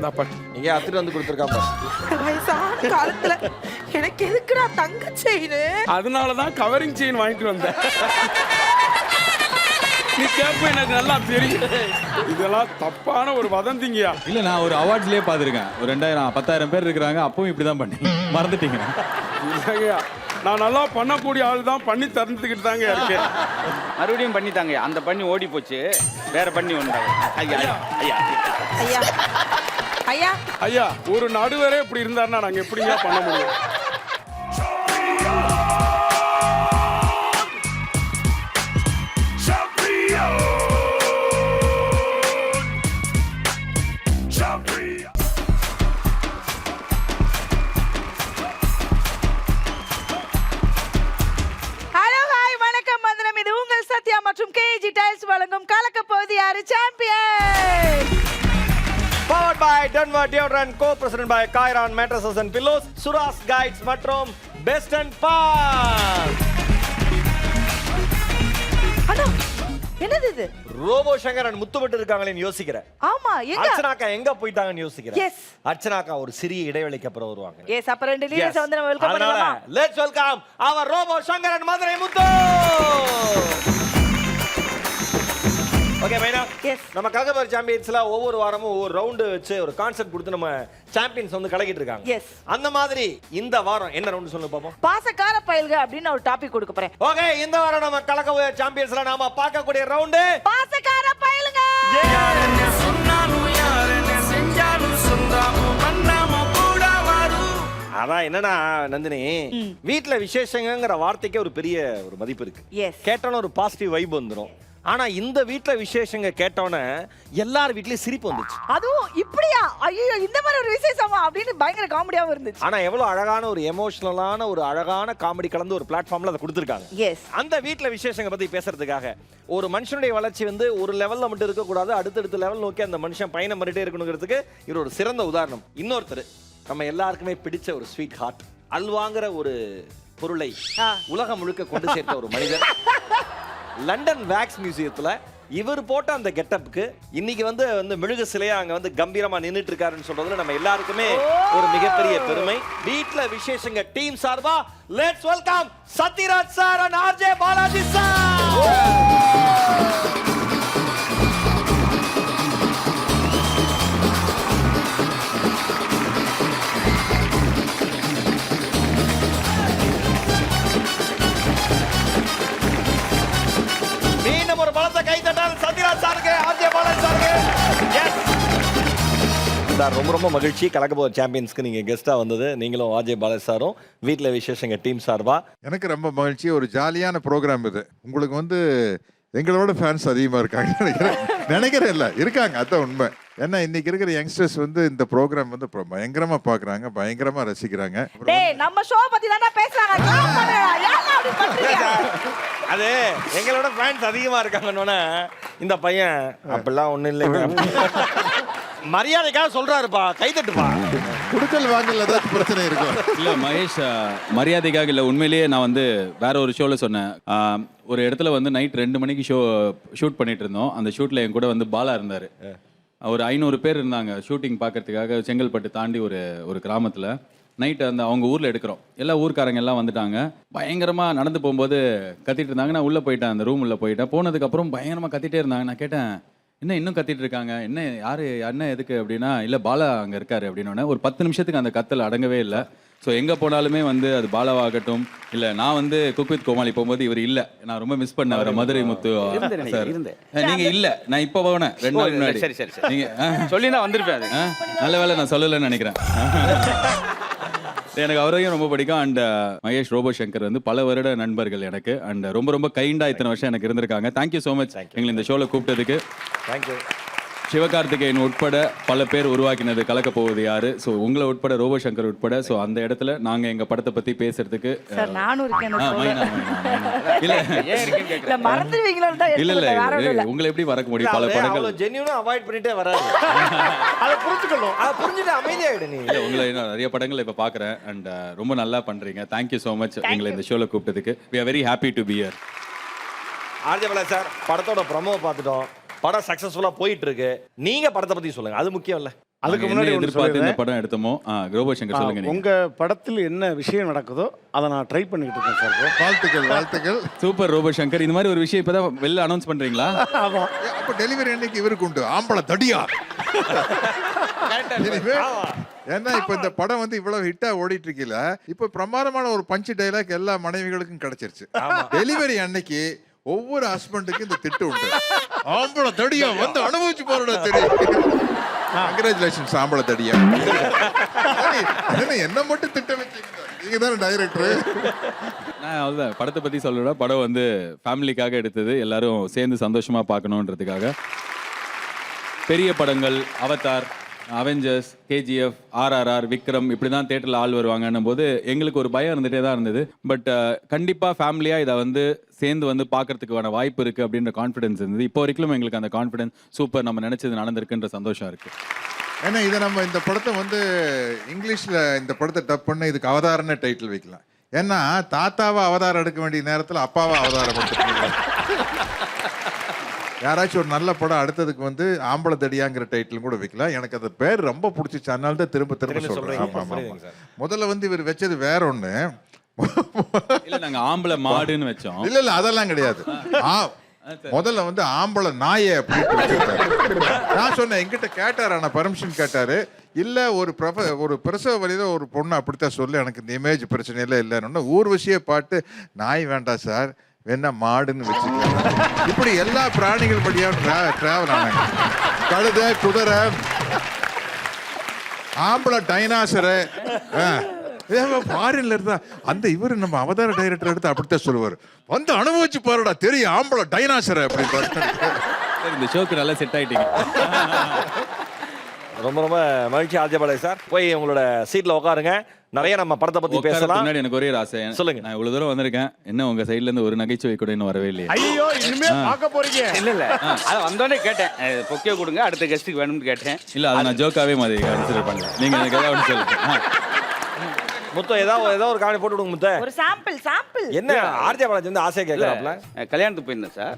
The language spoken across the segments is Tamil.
இந்தாப்பா நீங்க அத்துட்டு வந்து கொடுத்துருக்காப்பா. வயசான காலத்துல எனக்கு எதுக்குடா தங்க செயின்? அதனாலதான் கவரிங் செயின் வாங்கிட்டு வந்தேன். நீ கேப்ப எனக்கு நல்லா தெரியும். இதெல்லாம் தப்பான ஒரு வதந்திங்கயா. இல்ல நான் ஒரு அவார்ட்ஸ்லயே பாத்துருக்கேன். ஒரு 1000 பேர் இருக்கிறாங்க, அப்பவும் இப்படிதான் பண்ணி மறந்துட்டீங்க. இல்லைங்கய்யா, நான் நல்லா பண்ணக்கூடிய ஆள் தான், பண்ணி தந்துக்கிட்டு தாங்க இருக்கேன். மறுபடியும் பண்ணித்தாங்க. அந்த பண்ணி ஓடி போச்சு, வேற பண்ணி வந்தாங்க. ஐயா ஐயா ஐயா ஐயா ஐயா, ஒரு நடுவரே இப்படி இருந்தாருன்னா நாங்க எப்படிங்க பண்ண முடியும்? ஹலோ ஹாய் வணக்கம் வந்தனம். இது உங்கள் சத்யா மற்றும் கேஜி டைல்ஸ் வழங்கும் கலக்க போவது யாரு champion. Powered by Denver Deodorant, co-presented by Kairon Mattresses and Pillows, Suras Guides மற்றும் Best and Fun. அண்ணா என்னது இது? ரோபோ சங்கரன் முத்துப்பட்டு இருக்காங்களேன்னு யோசிக்கிறேன். ஆமா எங்க? அர்ச்சனாக்கா எங்க போயிட்டாங்கன்னு யோசிக்கிறேன். Yes. அர்ச்சனாக்கா ஒரு சிறிய இடைவெளிக்கு அப்புறம் வருவாங்க. எஸ், அப்ப ரெண்டு லீடர்ஸ் வந்து நம்ம வெல்கம் பண்ணலாமா? Let's welcome our robo Sankaran Madurai Muthu. Okay Myna, Yes. நம்ம கலக்கபோர் சாம்பியன்ஸ்ல ஒவ்வொரு வாரமும் ஒவ்வொரு ரவுண்டு வச்சு ஒரு கான்செப்ட் கொடுத்து நம்ம சாம்பியன்ஸ் வந்து கலக்கிட்டு இருக்காங்க. Yes. அந்த மாதிரி இந்த வாரம் என்ன ரவுண்ட் சொல்லுங்க பாப்போம். பாசக்கார பயல்க அப்படின்னு நான் ஒரு டாபிக் கொடுக்க போறேன். ஓகே, இந்த வாரம் நம்ம கலக்கபோர் சாம்பியன்ஸ்ல நாம பார்க்கக்கூடிய ரவுண்டு பாசக்கார பயல்க. அதான் என்னன்னா நந்தினி, வீட்ல விசேஷங்கிற வார்த்தைக்கே ஒரு பெரிய ஒரு மதிப்பு இருக்கு. Yes. கேட்டோன்னு ஒரு பாசிட்டிவ் வைப் வந்துடும். ஆனா இந்த வீட்ல விசேஷங்க கேட்டோன்னே எல்லார் வீட்லயும் சிரிப்பு வந்துச்சு. அதுவும் இப்படியா? ஐயோ, இந்த மாதிரி ஒரு விசேஷமா அப்படின்னு பயங்கர காமெடியாவும் இருந்துச்சு. ஆனா எவ்வளவு அழகான ஒரு எமோஷனலான ஒரு அழகான காமெடி கலந்து ஒரு பிளாட்ஃபார்ம்ல அதை கொடுத்துருக்காங்க. எஸ். அந்த வீட்ல விசேஷங்க பத்தி பேசுறதுக்காக ஒரு மனுஷனுடைய வளர்ச்சி வந்து ஒரு லெவல்ல மட்டும் இருக்க கூடாது, அடுத்தடுத்த லெவல் நோக்கி அந்த மனுஷன் பயணம் பண்ணிட்டே இருக்கணுங்கிறதுக்கு இது ஒரு சிறந்த உதாரணம். இன்னொருத்தர் நம்ம எல்லாருக்குமே பிடிச்ச ஒரு ஸ்வீட் ஹார்ட் அல்வாங்கிற ஒரு பொருளை உலகம் முழுக்க கொண்டு சேர்த்த ஒரு மனிதர். லண்டன் வேக்ஸ் மியூசியத்துல இவர் போட்ட அந்த கெட்டப்புக்கு இன்னைக்கு வந்து மெழுகு சிலையா அங்க வந்து கம்பீரமா நின்னுட்டு இருக்காருன்னு சொல்றதுல நம்ம எல்லாருக்குமே ஒரு மிகப்பெரிய பெருமை. வீட்ல விசேஷங்க டீம் சார்பா let's welcome Sathyaraj sir and RJ Balaji sir. மீண்டும் ஒரு பலத்த கை தட்டால் சத்யராஜ் சாருக்கு, RJ பாலாஜி சாருக்கு. எஸ் சார், ரொம்ப ரொம்ப மகிழ்ச்சி கலக்கப்போர் சாம்பியன்ஸ்க்கு நீங்க கெஸ்டா வந்தது. நீங்களும் RJ பாலாஜி சாரும் வீட்ல விசேஷங்க டீம் சார்பா. எனக்கு ரொம்ப மகிழ்ச்சி. ஒரு ஜாலியான ப்ரோக்ராம் இது. உங்களுக்கு வந்து எங்களோட ஃபேன்ஸ் அதிகமாக இருக்காங்க நினைக்கிறேன். இல்லை இருக்காங்க, அதுதான் உண்மை. ஏன்னா இன்னைக்கு இருக்கிற யங்ஸ்டர்ஸ் வந்து இந்த ப்ரோக்ராம் வந்து பயங்கரமா பாக்குறாங்க, பயங்கரமா ரசிக்கிறாங்க. டேய், நம்ம ஷோ பத்தி தான பேசுறாங்க. அது எங்களோட ஃபேன்ஸ் அதிகமா இருக்காங்கன்னு இந்த பையன் அப்படிலாம் ஒண்ணும் இல்லைங்க, மரியாதைக்காக சொல்றாருப்பா, கைதட்டுப்பா. குடுக்கல் வாங்கல ஏதாவது பிரச்சனை இருக்கும். இல்ல மகேஷ், மரியாதைக்காக இல்ல, உண்மையிலேயே நான் வந்து வேற ஒரு ஷோல சொன்னேன். ஒரு இடத்துல வந்து நைட் 2 மணிக்கு ஷூட் பண்ணிட்டு இருந்தோம். அந்த ஷூட்ல என் கூட வந்து பாலா இருந்தாரு. ஒரு 500 பேர் இருந்தாங்க ஷூட்டிங் பார்க்கறதுக்காக. செங்கல்பட்டு தாண்டி ஒரு கிராமத்தில் நைட்டு அந்த அவங்க ஊரில் எடுக்கிறோம். எல்லா ஊர்க்காரங்க எல்லாம் வந்துட்டாங்க. பயங்கரமாக நடந்து போகும்போது கத்திட்டு இருந்தாங்க. நான் உள்ளே போயிட்டேன், அந்த ரூம் உள்ளே போயிட்டேன். போனதுக்கப்புறம் பயங்கரமாக கத்திட்டே இருந்தாங்க. நான் கேட்டேன், என்ன இன்னும் கத்திட்டு இருக்காங்க, என்ன யார் என்ன எதுக்கு அப்படின்னா, இல்லை பாலா அங்கே இருக்காரு அப்படின்னு. ஒரு 10 நிமிஷத்துக்கு அந்த கத்தல் அடங்கவே இல்லை. ஸோ எங்கே போனாலுமே வந்து அது பாலாவாகட்டும், இல்லை நான் வந்து குக் வித் கோமாளி போகும்போது இவர் இல்லை, நான் ரொம்ப மிஸ் பண்ணேன் அவரை, மதுரை முத்து சார். நீங்கள் இல்லை, நான் இப்போ போனேன் 2 நாள் முன்னாடி. சரி சரி சரி, நீங்கள் சொல்லி நான் வந்திருப்பேன். நல்ல வேலை நான் சொல்லலைன்னு நினைக்கிறேன். எனக்கு அவரையும் ரொம்ப பிடிக்கும். அண்ட் மகேஷ் ரோபோ சங்கர் வந்து பல வருட நண்பர்கள் எனக்கு. அண்ட் ரொம்ப ரொம்ப கைண்டா இத்தனை வருஷம் எனக்கு இருந்திருக்காங்க. தேங்க்யூ ஸோ மச் எங்களை இந்த ஷோவில் கூப்பிட்டதுக்கு. தேங்க்யூ. சிவகார்த்திகேயன் உட்பட பல பேர் உருவாக்கினது கலக்க போவது யாரு. ஸோ உங்களை உட்பட ரோபோ சங்கர் உட்பட. ஸோ அந்த இடத்துல நாங்கள் எங்கள் படத்தை பற்றி பேசுறதுக்கு நானும் இருக்கேன். இல்லை உங்களை எப்படி மறக்க முடியும்? பல படங்கள் ஜென்யூனா அவாய்ட் பண்ணிட்டே வராது. அதை புரிஞ்சுக்கணும், அதை புரிஞ்சுட்டு அமைதியாயிடு. நீ உங்களை நிறைய படங்கள் இப்போ பார்க்குறேன். அண்ட் ரொம்ப நல்லா பண்ணுறீங்க. தேங்க்யூ ஸோ மச் எங்களை இந்த ஷோவில் கூப்பிட்டதுக்கு. We are very happy to be here. RJ Balaji sir, படத்தோட ப்ரோமோ பார்த்துட்டோம். படம் சக்சஸ்ஃபுல்லா போயிட்டு இருக்கு. நீங்க படத்தை பத்தி சொல்லுங்க, அது முக்கியம் இல்ல? அதுக்கு நாங்க முன்னாடி என்ன ஒன்று எதிர்பார்த்து இந்த சொல்லிடுறேன். படம் எடுத்தோமோ ரோபோ சங்கர் சொல்லுங்க நீங்க. உங்க படத்தில் என்ன விஷயம் நடக்குதோ அதை நான் ட்ரை பண்ணிக்கிட்டு இருக்கேன் சார் இப்போ. வாழ்த்துக்கள் வாழ்த்துக்கள். Super robo Shankar. இந்த மாதிரி ஒரு விஷயம் இப்பதான் வெளில அனௌன்ஸ் பண்றீங்களா? ஆமா. அப்ப டெலிவரி அன்னைக்கு இவருக்கு உண்டு ஆம்பளை தடியா. இனிமே, ஏன்னா இப்ப இந்த படம் வந்து இவ்வளவு ஹிட்டா ஓடிட்டு இருக்கல, இப்ப பிரமாதமான ஒரு பஞ்ச் டைலாக் எல்லா மனைவிகளுக்கும் கிடைச்சிருச்சு. டெலிவரி அன்னைக்கு ஒவ்வொரு ஹஸ்பண்டுக்கும் இந்த திட்டு உண்டு. ஆம்பளை தடியா வந்து அனுபவிச்சு போறடா தெரியும். கங்க்ராச்சுலேஷன்ஸ் ஆம்பளை தடியா. என்ன மட்டும் திட்ட வச்சீங்க? நீங்க தானே டைரக்டர். நான் அவ்வளோதான் படத்தை பத்தி சொல்லணும். படம் வந்து ஃபேமிலிக்காக எடுத்தது, எல்லாரும் சேர்ந்து சந்தோஷமா பார்க்கணுன்றதுக்காக. பெரிய படங்கள் Avatar, Avengers, KGF, RRR, Vikram இப்படி தான் தேட்டரில் ஆள் வருவாங்கன்னும் போது எங்களுக்கு ஒரு பயம் இருந்துகிட்டே தான் இருந்தது. பட் கண்டிப்பாக ஃபேமிலியாக இதை வந்து சேர்ந்து வந்து பார்க்கறதுக்கான வாய்ப்பு இருக்குது அப்படின்ற கான்ஃபிடன்ஸ் இருந்தது. இப்போ வரைக்கும் எங்களுக்கு அந்த கான்ஃபிடன்ஸ் சூப்பர், நம்ம நினச்சது நடந்திருக்குன்ற சந்தோஷம் இருக்குது. ஏன்னா இதை நம்ம இந்த படத்தை வந்து இங்கிலீஷில் இந்த படத்தை டப் பண்ண இதுக்கு அவதாரன்னு டைட்டில் வைக்கலாம். ஏன்னா தாத்தாவை அவதாரம் எடுக்க வேண்டிய நேரத்தில் அப்பாவை அவதாரம் எடுத்துக்கலாம். யாராச்சும் ஒரு நல்ல படம் அடுத்ததுக்கு வந்து ஆம்பளை தடியாங்கிற டைட்டிலும் கூட வைக்கலாம். எனக்கு அந்த பேர் ரொம்ப பிடிச்சிச்சு, அதனால தான் திரும்ப சொல்றேன். ஆமா ஆமா. முதல்ல வந்து இவர் வச்சது வேற ஒண்ணு. இல்லை நாங்கள் ஆம்பளை மாடுன்னு வச்சோம். இல்ல இல்ல அதெல்லாம் கிடையாது. முதல்ல வந்து ஆம்பளை நாயை அப்படின்னு வச்சிருக்காரு. நான் சொன்னேன், எங்கிட்ட கேட்டாரு, ஆனா பர்மிஷன் கேட்டாரு. இல்ல ஒரு பிரசவ வழியில ஒரு பொண்ணு அப்படித்தான் சொல்லு, எனக்கு இந்த இமேஜ் பிரச்சனை இல்லை இல்லைன்னு ஊர்வசியை பாட்டு நாய் வேண்டாம் சார் வேணா மாடுன்னு வச்சுக்கலாம். இப்படி எல்லா பிராணிகள் படியாக டிராவல் ஆனாங்க. கழுதை, குதிரை, ஆம்பளை டைனாசரு. ஃபாரின்ல இருந்தா அந்த இவர் நம்ம அவதார டைரக்டர் எடுத்து அப்படித்தான் சொல்லுவார், வந்து அனுபவிச்சு பாருடா தெரியும் ஆம்பளை டைனாசரு அப்படின்னு. இந்த ஷோக்கு நல்லா செட் ஆயிட்டீங்க. ரொம்ப ரொம்ப மகிழ்ச்சி ஆர்ஜே பாலாஜி சார். போய் உங்களோட சீட்ல உட்காருங்க. நிறைய நம்ம படத்தை பத்தி பேசலாம். முன்னாடி எனக்கு ஒரே ஆசை சொல்லுங்க. நான் இவ்வளவு தூரம் வந்திருக்கேன், என்ன உங்க சைடுல இருந்து ஒரு நகைச்சுவை கூட இன்னும் வரவே இல்லையா? ஐயோ இனிமே பார்க்க போறீங்க. இல்ல அது வந்தோடனே கேட்டேன், பொக்கே கொடுங்க அடுத்த கெஸ்ட்டுக்கு வேணும்னு கேட்டேன். இல்ல அது நான் ஜோக்காவே மாதிரி கன்சிடர் பண்ணல. நீங்க எனக்கு ஏதாவது சொல்லுங்க. முத்தம் ஏதாவது ஒரு காணி போட்டு விடுங்க முத்த. ஒரு சாம்பிள் என்ன ஆர்ஜே பாலாஜி வந்து ஆசையா கேட்கறாப்ல? கல்யாணத்துக்கு போயிருந்தேன் சார்.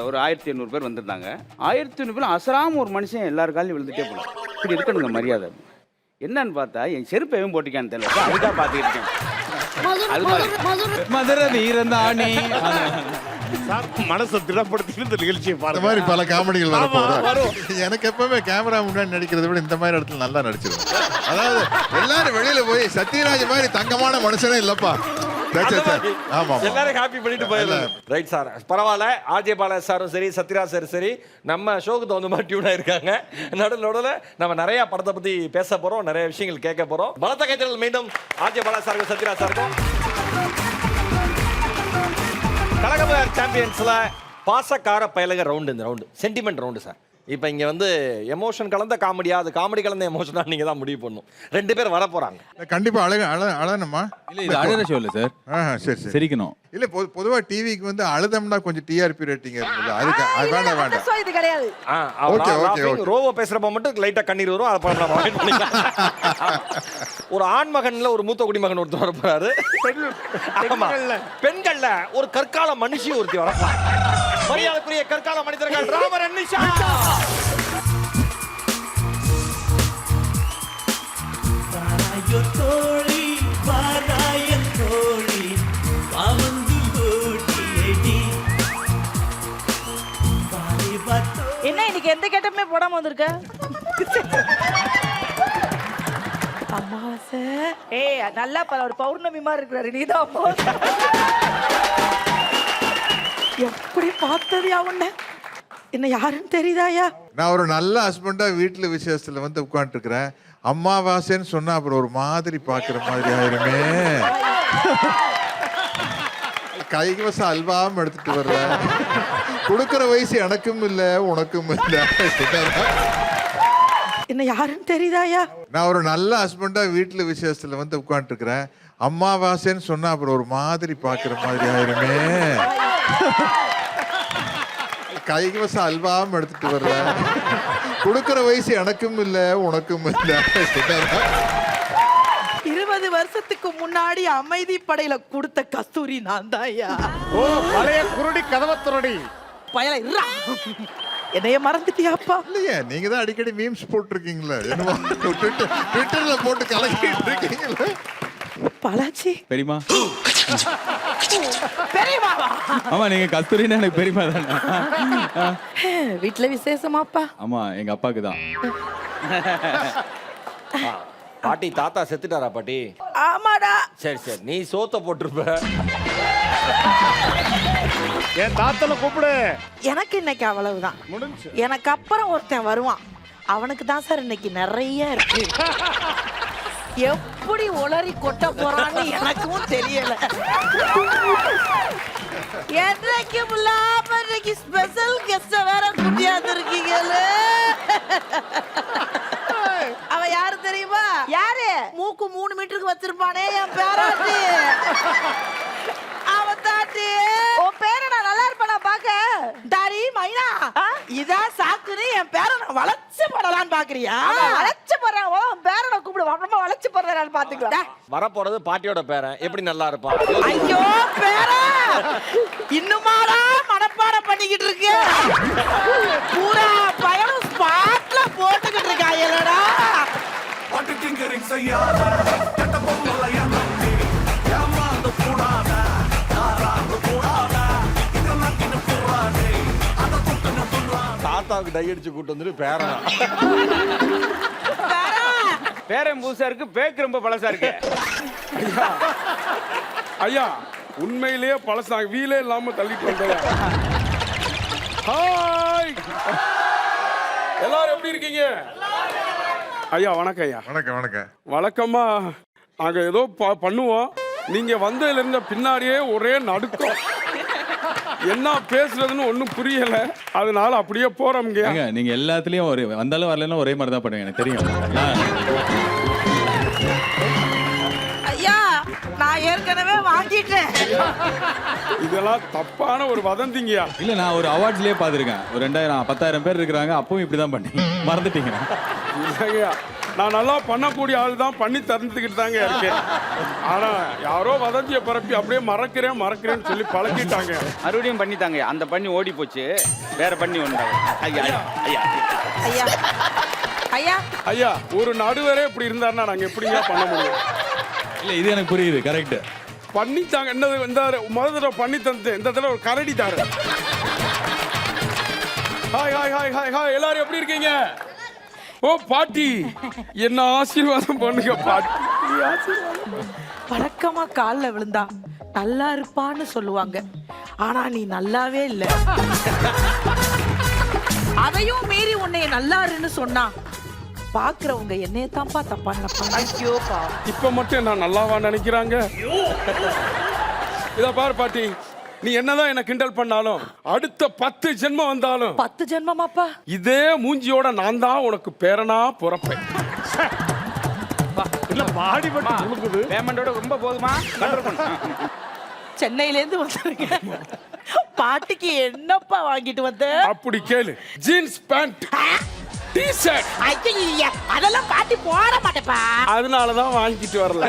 ஒரு 1800 பேர் வந்திருந்தாங்க. 1800 பேர் அசராம ஒரு மனுஷன் எல்லாரும் காலையும் விழுந்துட்டே போகலாம். இப்படி இருக்கணுங்க மரியாதை. என்னன்னு பார்த்தா என் செருப்பை எவன் போட்டிக்கான்னு தெரியல, அதுதான் பார்த்துக்கிட்டு இருக்கேன். அது மாதிரி மதுரை வீரந்தானே மனசை திடப்படுத்தி இந்த நிகழ்ச்சியை இந்த பாருங்க. மாதிரி பல காமெடிகள் வரப்போகுது. எனக்கு எப்பவுமே கேமரா முன்னாடி நடிக்கிறத விட இந்த மாதிரி இடத்துல நல்லா நடிச்சிருவேன். அதாவது எல்லாரும் வெளியில போய் சத்யராஜ் மாதிரி தங்கமான மனுஷனே இல்லப்பா. ஆமா எல்லாரும் ஹாப்பி பண்ணிட்டு போயிடலாம். ரைட் சார், பரவாயில்ல. ஆர்ஜே பாலாஜி சாரும் சரி, சத்யராஜ் சார் சரி, நம்ம ஷோக்கு தகுந்த மாதிரி டியூனா இருக்காங்க. நடுவில் நம்ம நிறைய படத்தை பத்தி பேச போறோம், நிறைய விஷயங்கள் கேட்க போறோம். பலத்த கைத்தறல் மீண்டும் ஆர்ஜே பாலாஜி சாருக்கும் சத்யராஜ் சாருக்கும். கலகபர் சாம்பியன்ஸ்ல பாசக்கார பயலக ரவுண்டு, இந்த ரவுண்டு சென்டிமெண்ட் ரவுண்டு சார். இப்போ இங்கே வந்து எமோஷன் கலந்த காமெடியா, அது காமெடி கலந்த எமோஷனா நீங்க தான் முடிவு பண்ணணும். 2 பேர் வர போறாங்க. கண்டிப்பா அழணுமா? இல்ல இது அழற ஷோ இல்ல சார். சரி சரி சிரிக்கணும். இல்ல பொதுவா டிவிக்கு வந்து அழுதம்னா கொஞ்சம் டிஆர்பி ரேட்டிங் இருக்குது. அதுக்கு வேண்டாம். சோ இது கிடையாது. ஓகே. ரோவோ பேசுறப்ப மட்டும் லைட்டா கண்ணீர் வரும். அதை பண்ணலாம், அவாய்ட் பண்ணிக்கலாம். ஒரு ஆண் மகன்ல ஒரு மூத்த குடிமகன் ஒருத்தர் வர போறாரு. பெண்கள்ல ஒரு கற்கால மனுஷி ஒருத்தி வரப்பா. மரியாதைக்குரிய கற்கால மனிதர்கள் ராமர் அன்னிஷா. தோழி வாராய தோழி பாவந்து ஓடியடி. என்ன இன்னைக்கு எந்த கெட்டப்புமே போடாம வந்திருக்க? அமாவாசை. ஏய் நல்லா ஒரு பௌர்ணமி மாதிரி இருக்கிறாரு. நீதான் அமாவாசை. எப்படி பார்த்தது உன்ன? என்ன யாருன்னு தெரியுதாயா? நான் ஒரு நல்ல ஹஸ்பண்டா வீட்டுல விசேஷத்துல வந்து உட்காந்துட்டு இருக்கிறேன். அம்மாவாசைன்னு சொன்னா அப்புறம் ஒரு மாதிரி பாக்குற மாதிரி ஆயிருமே. கைவசம் அல்வாவும் எடுத்துட்டு வர்றேன். கொடுக்கற வயசு எனக்கும் இல்ல உனக்கும் இல்ல. என்ன யாருன்னு தெரியுதாயா? நான் ஒரு நல்ல ஹஸ்பண்டா வீட்டுல விசேஷத்துல வந்து உட்காந்துட்டு இருக்கிறேன். அம்மாவாசைன்னு சொன்னா அப்புறம் ஒரு மாதிரி பாக்குற மாதிரி ஆயிருமே. கைவசம் அல்வாவும் எடுத்துட்டு வர்றேன். கொடுக்கற வயசு எனக்கும் இல்ல உனக்கும் இல்ல. 20 வருஷத்துக்கு முன்னாடி அமைதி படையில கொடுத்த கஸ்தூரி நான் தாயா. ஓ பழைய குருடி கதவத்துறடி பயல என்னைய மறந்துட்டியாப்பா? இல்லையே, நீங்க தான் அடிக்கடி மீம்ஸ் போட்டிருக்கீங்களே, என்னமோ ட்விட்டர்ல போட்டு கலக்கிட்டு இருக்கீங்களே. பாலாஜி பெரியமா பெரியமாவா? ஆமா, நீங்க கஸ்தூரின்னு எனக்கு பெரியமா தானே. வீட்டுல விசேஷமாப்பா? ஆமா, எங்க அப்பாவுக்கு தான். பாட்டி தாத்தா செத்துட்டாரா பாட்டி? ஆமாடா. சரி சரி, நீ சோத்த போட்டிருப்ப. என் தாத்தனை கூப்பிடு. எனக்கு இன்னைக்கு அவ்வளவுதான். முடிஞ்சு. எனக்கு அப்புறம் ஒருத்தன் வருவான், அவனுக்கு தான் சார் இன்னைக்கு நிறைய இருக்கு. எப்படி உளறி கொட்ட போறான்னு எனக்கும் தெரியல. என்னைக்கு இல்லாம இன்னைக்கு ஸ்பெஷல் கெஸ்ட வேற கூட்டியாந்து இருக்கீங்களே. அவ யாரு தெரியுமா? யாரு? மூக்கு 3 மீட்டருக்கு வச்சிருப்பானே என் பேராட்டி. அவ தாட்டி. உன் பேரை நான் நல்லா இருப்பானா பாக்க? டாரி மைனா, இதான் சாக்குன்னு என் பேரை நான் வளைச்சு போடலான்னு பாக்குறியா? வளைச்சு போடுறேன். ஓ பேரனை கூப்பிடு, அப்புறமா வளைச்சு போடுறேன் பாத்துக்கலாம். வரப்போறது பாட்டியோட பேரன், எப்படி நல்லா இருப்பான்? ஐயோ பேரா, இன்னுமாடா மனப்பாடம் பண்ணிக்கிட்டு இருக்கு? பூரா பயணம் ஸ்பாட்ல போட்டுக்கிட்டு இருக்காயலடா. தாத்தாவுக்கு டை அடிச்சு கூட்டு வந்துட்டு பேரனா. பேரன் புதுசா இருக்கு, பேக்கு ரொம்ப பழசா இருக்கு. ஐயா உண்மையிலேயே பழசா வீலே இல்லாம தள்ளிட்டு வந்தேன். ஹாய், எல்லாரும் எப்படி இருக்கீங்க? ஐயா வணக்கம். ஐயா வணக்கம். வணக்கம். வழக்கமா நாங்க ஏதோ பண்ணுவோம், நீங்க வந்ததுல இருந்த பின்னாடியே ஒரே நடுக்கம். என்ன பேசுறதுன்னு ஒன்றும் புரியல, அதனால அப்படியே போறோம்ங்க. ஏங்க, நீங்க எல்லாத்துலயும் ஒரு வந்தாலும் வரலன்னா ஒரே மாதிரி தான் பண்ணுவீங்க, எனக்கு தெரியும். ஐயா நான் ஏற்கனவே வாங்கிட்டேன். இதெல்லாம் தப்பான ஒரு வதந்திங்கயா. இல்ல, நான் ஒரு அவார்ட்ஸ்லயே பாத்துருக்கேன். ஒரு 2000 10,000 பேர் இருக்கிறாங்க, அப்பவும் இப்படிதான் பண்ணி மறந்துட்டீங்க. இல்லைங்கய்யா, நான் நல்லா பண்ணக்கூடிய ஆள் தான், பண்ணி தந்துக்கிட்டு தாங்க இருக்கேன். ஆனா யாரோ வதந்தியை பரப்பி அப்படியே மறக்கிறேன்னு சொல்லி பழக்கிட்டாங்க. மறுபடியும் பண்ணித்தாங்க. அந்த பண்ணி ஓடி போச்சு, வேற பண்ணி ஒன்றாங்க. ஐயா ஐயா ஐயா ஐயா ஐயா ஐயா, ஒரு நடுவரே இப்படி இருந்தாருன்னா நாங்க எப்படிங்க பண்ண முடியும்? இல்ல, இது எனக்கு புரியுது, கரெக்ட். பண்ணித்தாங்க. என்னது வந்தாரு முதல் தடவை பண்ணி தந்து, இந்த தடவை ஒரு கரடி தாரு. Hi hi hi hi hi, எல்லாரும் எப்படி இருக்கீங்க? ஓ பாட்டி, என்ன ஆசீர்வாதம் பண்ணுங்க பாட்டி. வழக்கமா கால்ல விழுந்தா நல்லா இருப்பான்னு சொல்லுவாங்க, ஆனா நீ நல்லாவே இல்ல. அதையும் மீறி உன்னை நல்லா இருன்னு சொன்னா பாக்குறவங்க என்னைய தான்ப்பா தப்பா நினைப்பாங்க. ஐயோப்பா, இப்ப மட்டும் என்ன நல்லாவா நினைக்கிறாங்க? இத பாரு பாட்டி, நீ என்னதான் என்ன கிண்டல் பண்ணாலும் அடுத்த 10 ஜென்மம் வந்தாலும் 10 ஜென்மமாப்பா இதே மூஞ்சியோட நான் தான் உனக்கு பேரனா பிறப்பேன். இல்ல பாடி பட்டு கொடுக்குது. பேமெண்டோட ரொம்ப போதுமா? கண்ட்ரோல் பண்ணு. சென்னையில இருந்து வந்திருக்கேன். பாட்டிக்கு என்னப்பா வாங்கிட்டு வந்த? அப்படி கேளு. Jeans pant, T-shirt. ஐயா, அதெல்லாம் பாட்டி போட மாட்டேப்பா. அதனாலதான் வாங்கிட்டு வரல.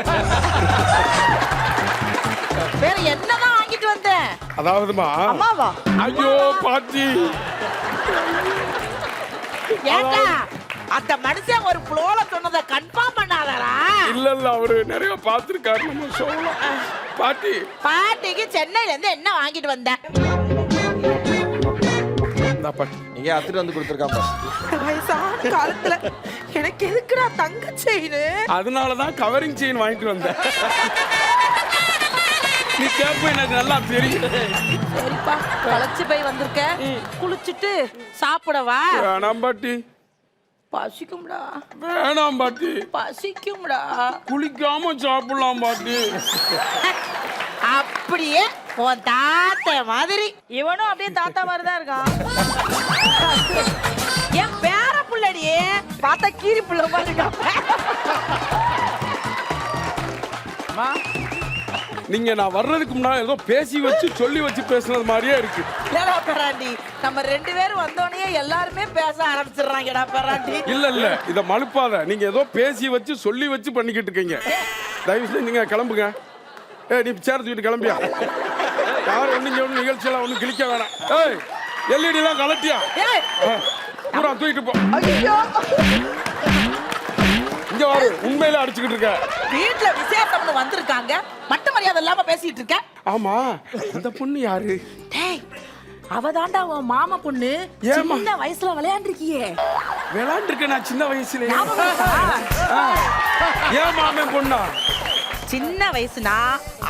வேற என்னதான் வாங்கிட்டு வந்த? அதாவதுமா, அம்மாவா? ஐயோ பாட்டி, ஏண்டா அந்த மனுஷன் ஒரு ஃப்ளோல சொன்னதை கன்ஃபார்ம் பண்ணாதடா. இல்ல அவரு நிறைய பாத்துருக்காரு நம்ம சொல்லலாம். பாட்டி, பாட்டிக்கு சென்னையில இருந்து என்ன வாங்கிட்டு வந்த? இந்த பாட்டி நீங்க அத்துட்டு வந்து கொடுத்துருக்காப்பா. வயசான காலத்துல எனக்கு எதுக்குடா தங்க செயின்? அதனாலதான் கவரிங் செயின் வாங்கிட்டு வந்தேன். நீ கேப்ப எனக்கு நல்லா தெரியும். சரிப்பா, களைச்சு போய் வந்திருக்க, குளிச்சுட்டு சாப்பிடவா? வேணாம் பாட்டி, பசிக்கும்டா. வேணாம் பாட்டி, பசிக்கும்டா. குளிக்காம சாப்பிடலாம் பாட்டி. அப்படியே உன் தாத்தா மாதிரி இவனும் அப்படியே தாத்தா மாதிரி தான் இருக்கான். என் பேர புள்ளடியே பார்த்தா கீரி புள்ள மாதிரி இருக்கான். நீங்க நான் வர்றதுக்கு முன்னாடி ஏதோ பேசி வச்சு சொல்லி வச்சு பேசுனது மாதிரியே இருக்கு. ஏடா பெராண்டி, நம்ம 2 பேரும் வந்தோடனே எல்லாருமே பேச ஆரம்பிச்சிடுறாங்கடா பெராண்டி. இல்ல இத மழுப்பாத, நீங்க ஏதோ பேசி வச்சு சொல்லி வச்சு பண்ணிக்கிட்டு இருக்கீங்க. தயவு செஞ்சு நீங்க கிளம்புங்க. நீ சேர தூக்கிட்டு கிளம்பியா? யாரும் ஒண்ணு நிகழ்ச்சியெல்லாம் ஒண்ணு கிழிக்க வேணாம். எல்இடி எல்லாம் கலட்டியா ஏய், பூரா தூக்கிட்டு போ. ஐயோ இங்க வாரு, உண்மையில அடிச்சுக்கிட்டு இருக்க. வீட்டுல விசேஷம்னு வந்திருக்காங்க, மட்ட மரியாதை இல்லாம பேசிட்டு இருக்க. ஆமா, அந்த பொண்ணு யாரு? டேய், அவதாண்டா உன் மாமா பொண்ணு. ஏம்மா? சின்ன வயசுல விளையாண்டுருக்கியே, விளையாண்டுருக்க நான் சின்ன வயசுல. ஞாபகம் இருக்கா? ஏன் மாமன் பொண்ணா? சின்ன வயசுனா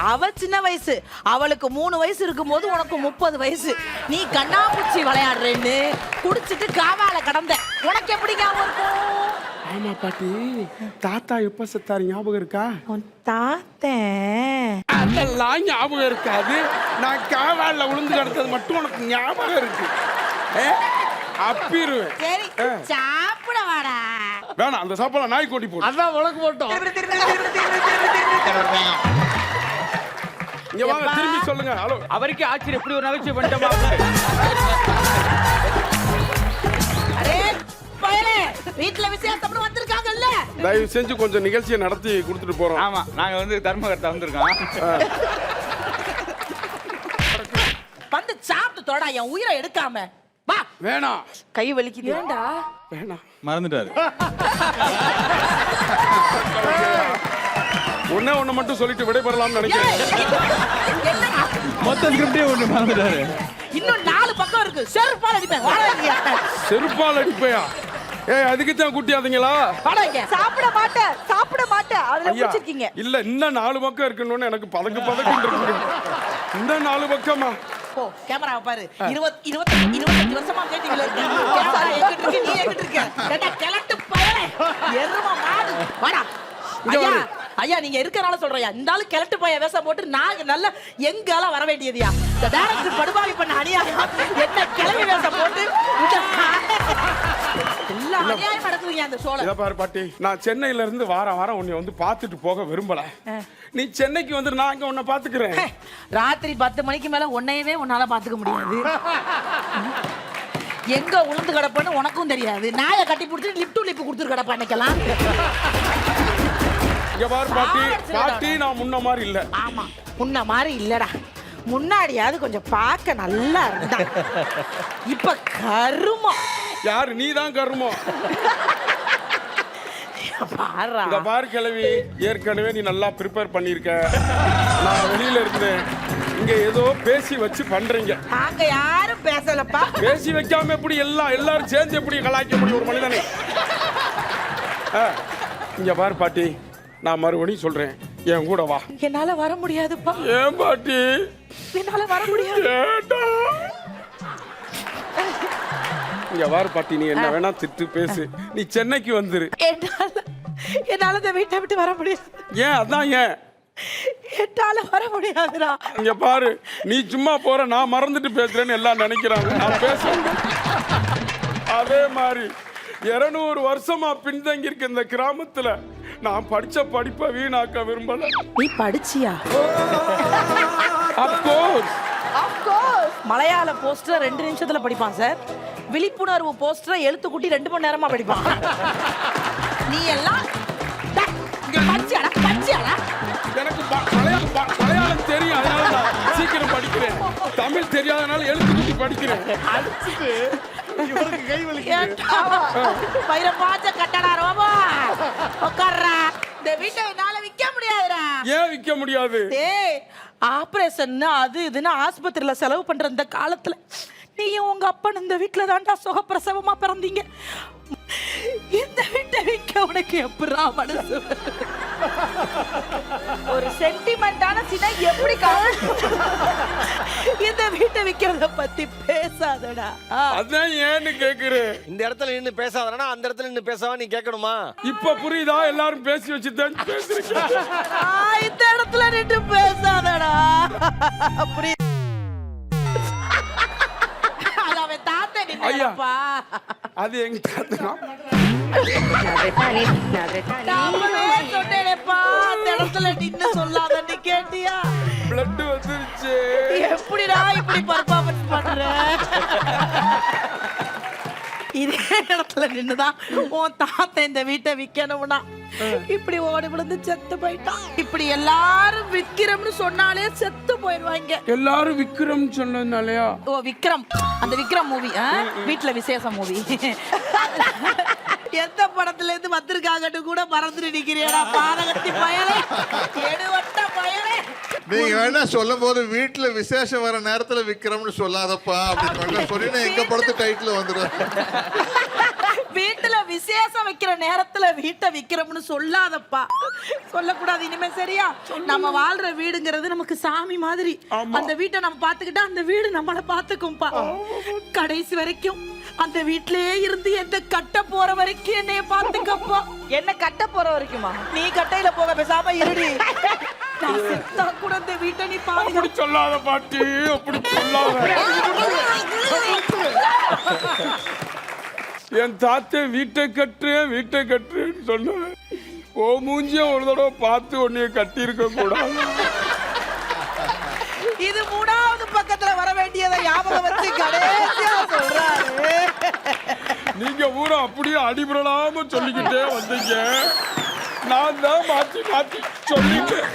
அவ சின்ன வயசு, அவளுக்கு 3 வயசு இருக்கும்போது உனக்கு 30 வயசு. நீ கண்ணாமூச்சி விளையாடுறேன்னு குடிச்சிட்டு காவால கடந்த. உனக்கு எப்படி ஞாபகம் இருக்கும்? ஆமா பாட்டி, தாத்தா எப்ப செத்தாரு ஞாபகம் இருக்கா? உன் தாத்தன் அதெல்லாம் ஞாபகம் இருக்காது. நான் காவால விழுந்து கிடந்தது மட்டும் உனக்கு ஞாபகம் இருக்கு. அப்பிருவேன். சரி, சாப்பிட வாடா. வேணாம், அந்த சாப்பாடு நாய் கோட்டி போடு. அதான் உனக்கு போட்டோம். இங்க வாங்க, திரும்பி சொல்லுங்க. ஹலோ, அவருக்கே ஆச்சரியம், எப்படி ஒரு நகைச்சுவை பண்ணிட்டோமா? அரே பயலே, வீட்ல விசேஷம்னு வந்திருக்காங்கல்ல, தயவு செஞ்சு கொஞ்சம் நிகழ்ச்சியை நடத்தி கொடுத்துட்டு போறோம். ஆமா, நாங்க வந்து தர்மகர்த்தா வந்திருக்கோம். வந்து சாப்பிட்டு தோடா, என் உயிரை எடுக்காம வா. வேணாம், கை வலிக்குது. ஏண்டா? வேணாம். மறந்துட்டாரு. ஒண்ணு மட்டும் சொல்லிட்டு விடைபெறலாம்னு நினைக்கிறேன். என்னடா? மொத்த ஸ்கிரிப்டே ஒன்று மறந்துட்டாரு. இன்னும் 4 பக்கம் இருக்கு. செருப்பால் அடிப்பேன். வாடா. செருப்பால் அடிப்பையா? ஏய், அதுக்கு தான் கூட்டியாதீங்களா? வாடா இங்க. சாப்பிட மாட்டேன், சாப்பிட மாட்டேன். அதுல ஐயா, குடிச்சிருக்கீங்க. இல்ல, இன்னும் 4 பக்கம் இருக்கணும்னு எனக்கு பதக்கு இருக்கு. இந்த 4 பக்கமா? போ, கேமராவை பாரு. 25 வருஷமா கேட்டீங்களே. கேமரா எங்கிட்டு இருக்கு, நீ எங்கிட்டு இருக்க? ஏண்டா கிழட்டு பயலே, எருமை மாடு. வாடா. ஐயா, ஐயா, நீங்க இருக்கறனால சொல்றேன். இந்த ஆளு கிழட்டு பைய வேஷம் போட்டு நான் நல்ல எங்கால வர வேண்டியதுயா. இந்த டைரக்டர் படுபாவி பண்ண அநியாயம். என்ன கிளவி வேஷம் போட்டு எல்லாம் அநியாயம் நடக்குதுங்க அந்த ஷோல. இத பாரு பாட்டி, நான் சென்னையில இருந்து வாரம் உன்னை வந்து பார்த்துட்டு போக விரும்பல. நீ சென்னைக்கு வந்து நான் இங்க உன்னை பாத்துக்கிறேன். ராத்திரி 10 மணிக்கு மேல உன்னையவே உன்னால பாத்துக்க முடியாது. எங்க உளுந்து கிடப்பன்னு உனக்கும் தெரியாது. நாயை கட்டி பிடிச்சிட்டு லிப் டு லிப் கொடுத்துட்டு கிடப்பா நினைக்கலாம். இங்க பாரு பாட்டி, நான் முன்ன மாதிரி இல்ல. ஆமா, முன்ன மாதிரி இல்லடா. முன்னாடியாவது கொஞ்சம் பார்க்க நல்லா இருந்தா, இப்ப கருமம். யாரு? நீ தான் கருமம். பாரா. இத பாரு கிழவி, ஏற்கனவே நீ நல்லா ப்ரிப்பேர் பண்ணிருக்க. நான் வெளியில இருந்தேன், இங்க ஏதோ பேசி வச்சு பண்றீங்க. நாங்க யாரும் பேசலப்பா. பேசி வைக்காம எப்படி எல்லாரும் சேர்ந்து எப்படி கலாய்க்க முடியும் ஒரு மனிதனை? இங்க பாரு பாட்டி, நான் மறுபடியும் சொல்றேன், என் கூட வா. என்னால வர முடியாதுப்பா. ஏன் பாட்டி? என்னால வர முடியாது. ஏண்டா? இங்க பாரு பாட்டி, நீ என்ன வேணா திட்டு பேசு, நீ சென்னைக்கு வந்துரு. என்னால இந்த வீட்டை விட்டு வர முடியாது. ஏன்? அதான் ஏன்? என்னால வர முடியாதுடா. இங்க பாரு, நீ சும்மா போற, நான் மறந்துட்டு பேசுறேன்னு எல்லாம் நினைக்கிறாங்க. நான் பேசுறேன். அதே மாதிரி 200 வருஷமா பின்தங்கி இருக்க இந்த கிராமத்துல நான் படிச்ச படிப்பை வீணாக்க விரும்பல. நீ படிச்சியா? அப்கோர்ஸ். மலையாள போஸ்டர் 2 நிமிஷத்துல படிப்பான் சார். விழிப்புணர்வு போஸ்டர் எழுத்து கூட்டி 2 மணி நேரமா படிப்பான். நீ எல்லாம் படிச்சியாடா? எனக்கு மலையாளம் தெரியும், அதனால நான் சீக்கிரம் படிக்கிறேன். தமிழ் தெரியாதனால எழுத்து கூட்டி படிக்கிறேன். அடிச்சுட்டு இவருக்கு கை வலிக்குது. பைரப்பாச்ச கட்டடா ரோபா. உட்கார்றா. இந்த வீட்டை என்னால விற்க முடியாதுடா. ஏன் விற்க முடியாது? டேய், ஆபரேஷன் அது இதுன்னு ஆஸ்பத்திரியில செலவு பண்ற இந்த காலத்துல நீயும் உங்க அப்பன் இந்த வீட்டுல தான்டா சுகப்பிரசவமா பிறந்தீங்க. இந்த வீட்டை விற்க உனக்கு எப்படா மனசு? ஒரு சென்டிமெண்டான சின்ன எப்படி இந்த வீட்டை விற்கிறத பத்தி பேசாதடா. அதான் ஏன்னு கேக்குறேன். இந்த இடத்துல நின்னு பேசாதனா அந்த இடத்துல நின்னு பேசாம நீ கேட்கணுமா? இப்ப புரியுதா? எல்லாரும் பேசி வச்சுதான் பேசுறீங்க. இந்த இடத்துல நின்று பேசாதடா. அப்படி ஐயா, அது எங்க தாத்தா. சொல்லாத, நீ கேட்டியா? பிளட் வந்துருச்சு. எப்படிடா இப்படி பர்ஃபார்மன்ஸ் பண்ற? இதே இடத்துல நின்னுதான் உன் தாத்தா இந்த வீட்டை விக்கணும்னா இப்படி ஓடி விழுந்து செத்து போயிட்டான். இப்படி எல்லாரும் விக்கிறோம்னு சொன்னாலே செத்து போயிடுவாங்க. எல்லாரும் விக்ரம் சொன்னதுனாலயா? ஓ விக்ரம், அந்த விக்ரம் மூவி, வீட்டுல விசேஷம் மூவி. எந்த படத்துல இருந்து வந்திருக்காங்கன்னு கூட மறந்துட்டு நிக்கிறியடா பாதகத்தி பயலே, எடுவட்ட பயலே. நீங்க வேணா சொல்லும் போது வீட்டுல விசேஷம் வர நேரத்துல விக்ரம்னு சொல்லாதப்பா அப்படின்னு சொன்னீங்கன்னா எங்க படத்து டைட்டில் வந்துடும். வீட்டுல விசேஷம் வைக்கிற நேரத்துல வீட்டை விக்கிறோம்னு சொல்லாதப்பா. சொல்லக்கூடாது இனிமே, சரியா? நம்ம வாழ்ற வீடுங்கிறது நமக்கு சாமி மாதிரி. அந்த வீட்டை நம்ம பாத்துக்கிட்டா அந்த வீடு நம்மள பாத்துக்கும்பா. கடைசி வரைக்கும் அந்த வீட்லயே இருந்து எந்த கட்ட போற வரைக்கும் என்னைய பாத்துக்கப்பா. என்ன கட்ட போற வரைக்குமா? நீ கட்டையில போக பேசாம இருடி. நான் செத்தா கூட இந்த வீட்டை நீ பாத்து. அப்படி சொல்லாத பாட்டி, அப்படி சொல்லாத. என் தாத்தா வீட்டை கட்டுறேன்னு சொன்னேன். ஓ மூஞ்சிய ஒரு தடவை பார்த்து உன்னைய கட்டி இருக்க கூடாது. இது 3வது பக்கத்துல வர வேண்டியதை ஞாபகம் வச்சு கடைசியா சொல்றாரு. நீங்க ஊரை அப்படியே அடிபடலாம சொல்லிக்கிட்டே வந்தீங்க. நான் தான் மாத்தி சொல்லிட்டேன்.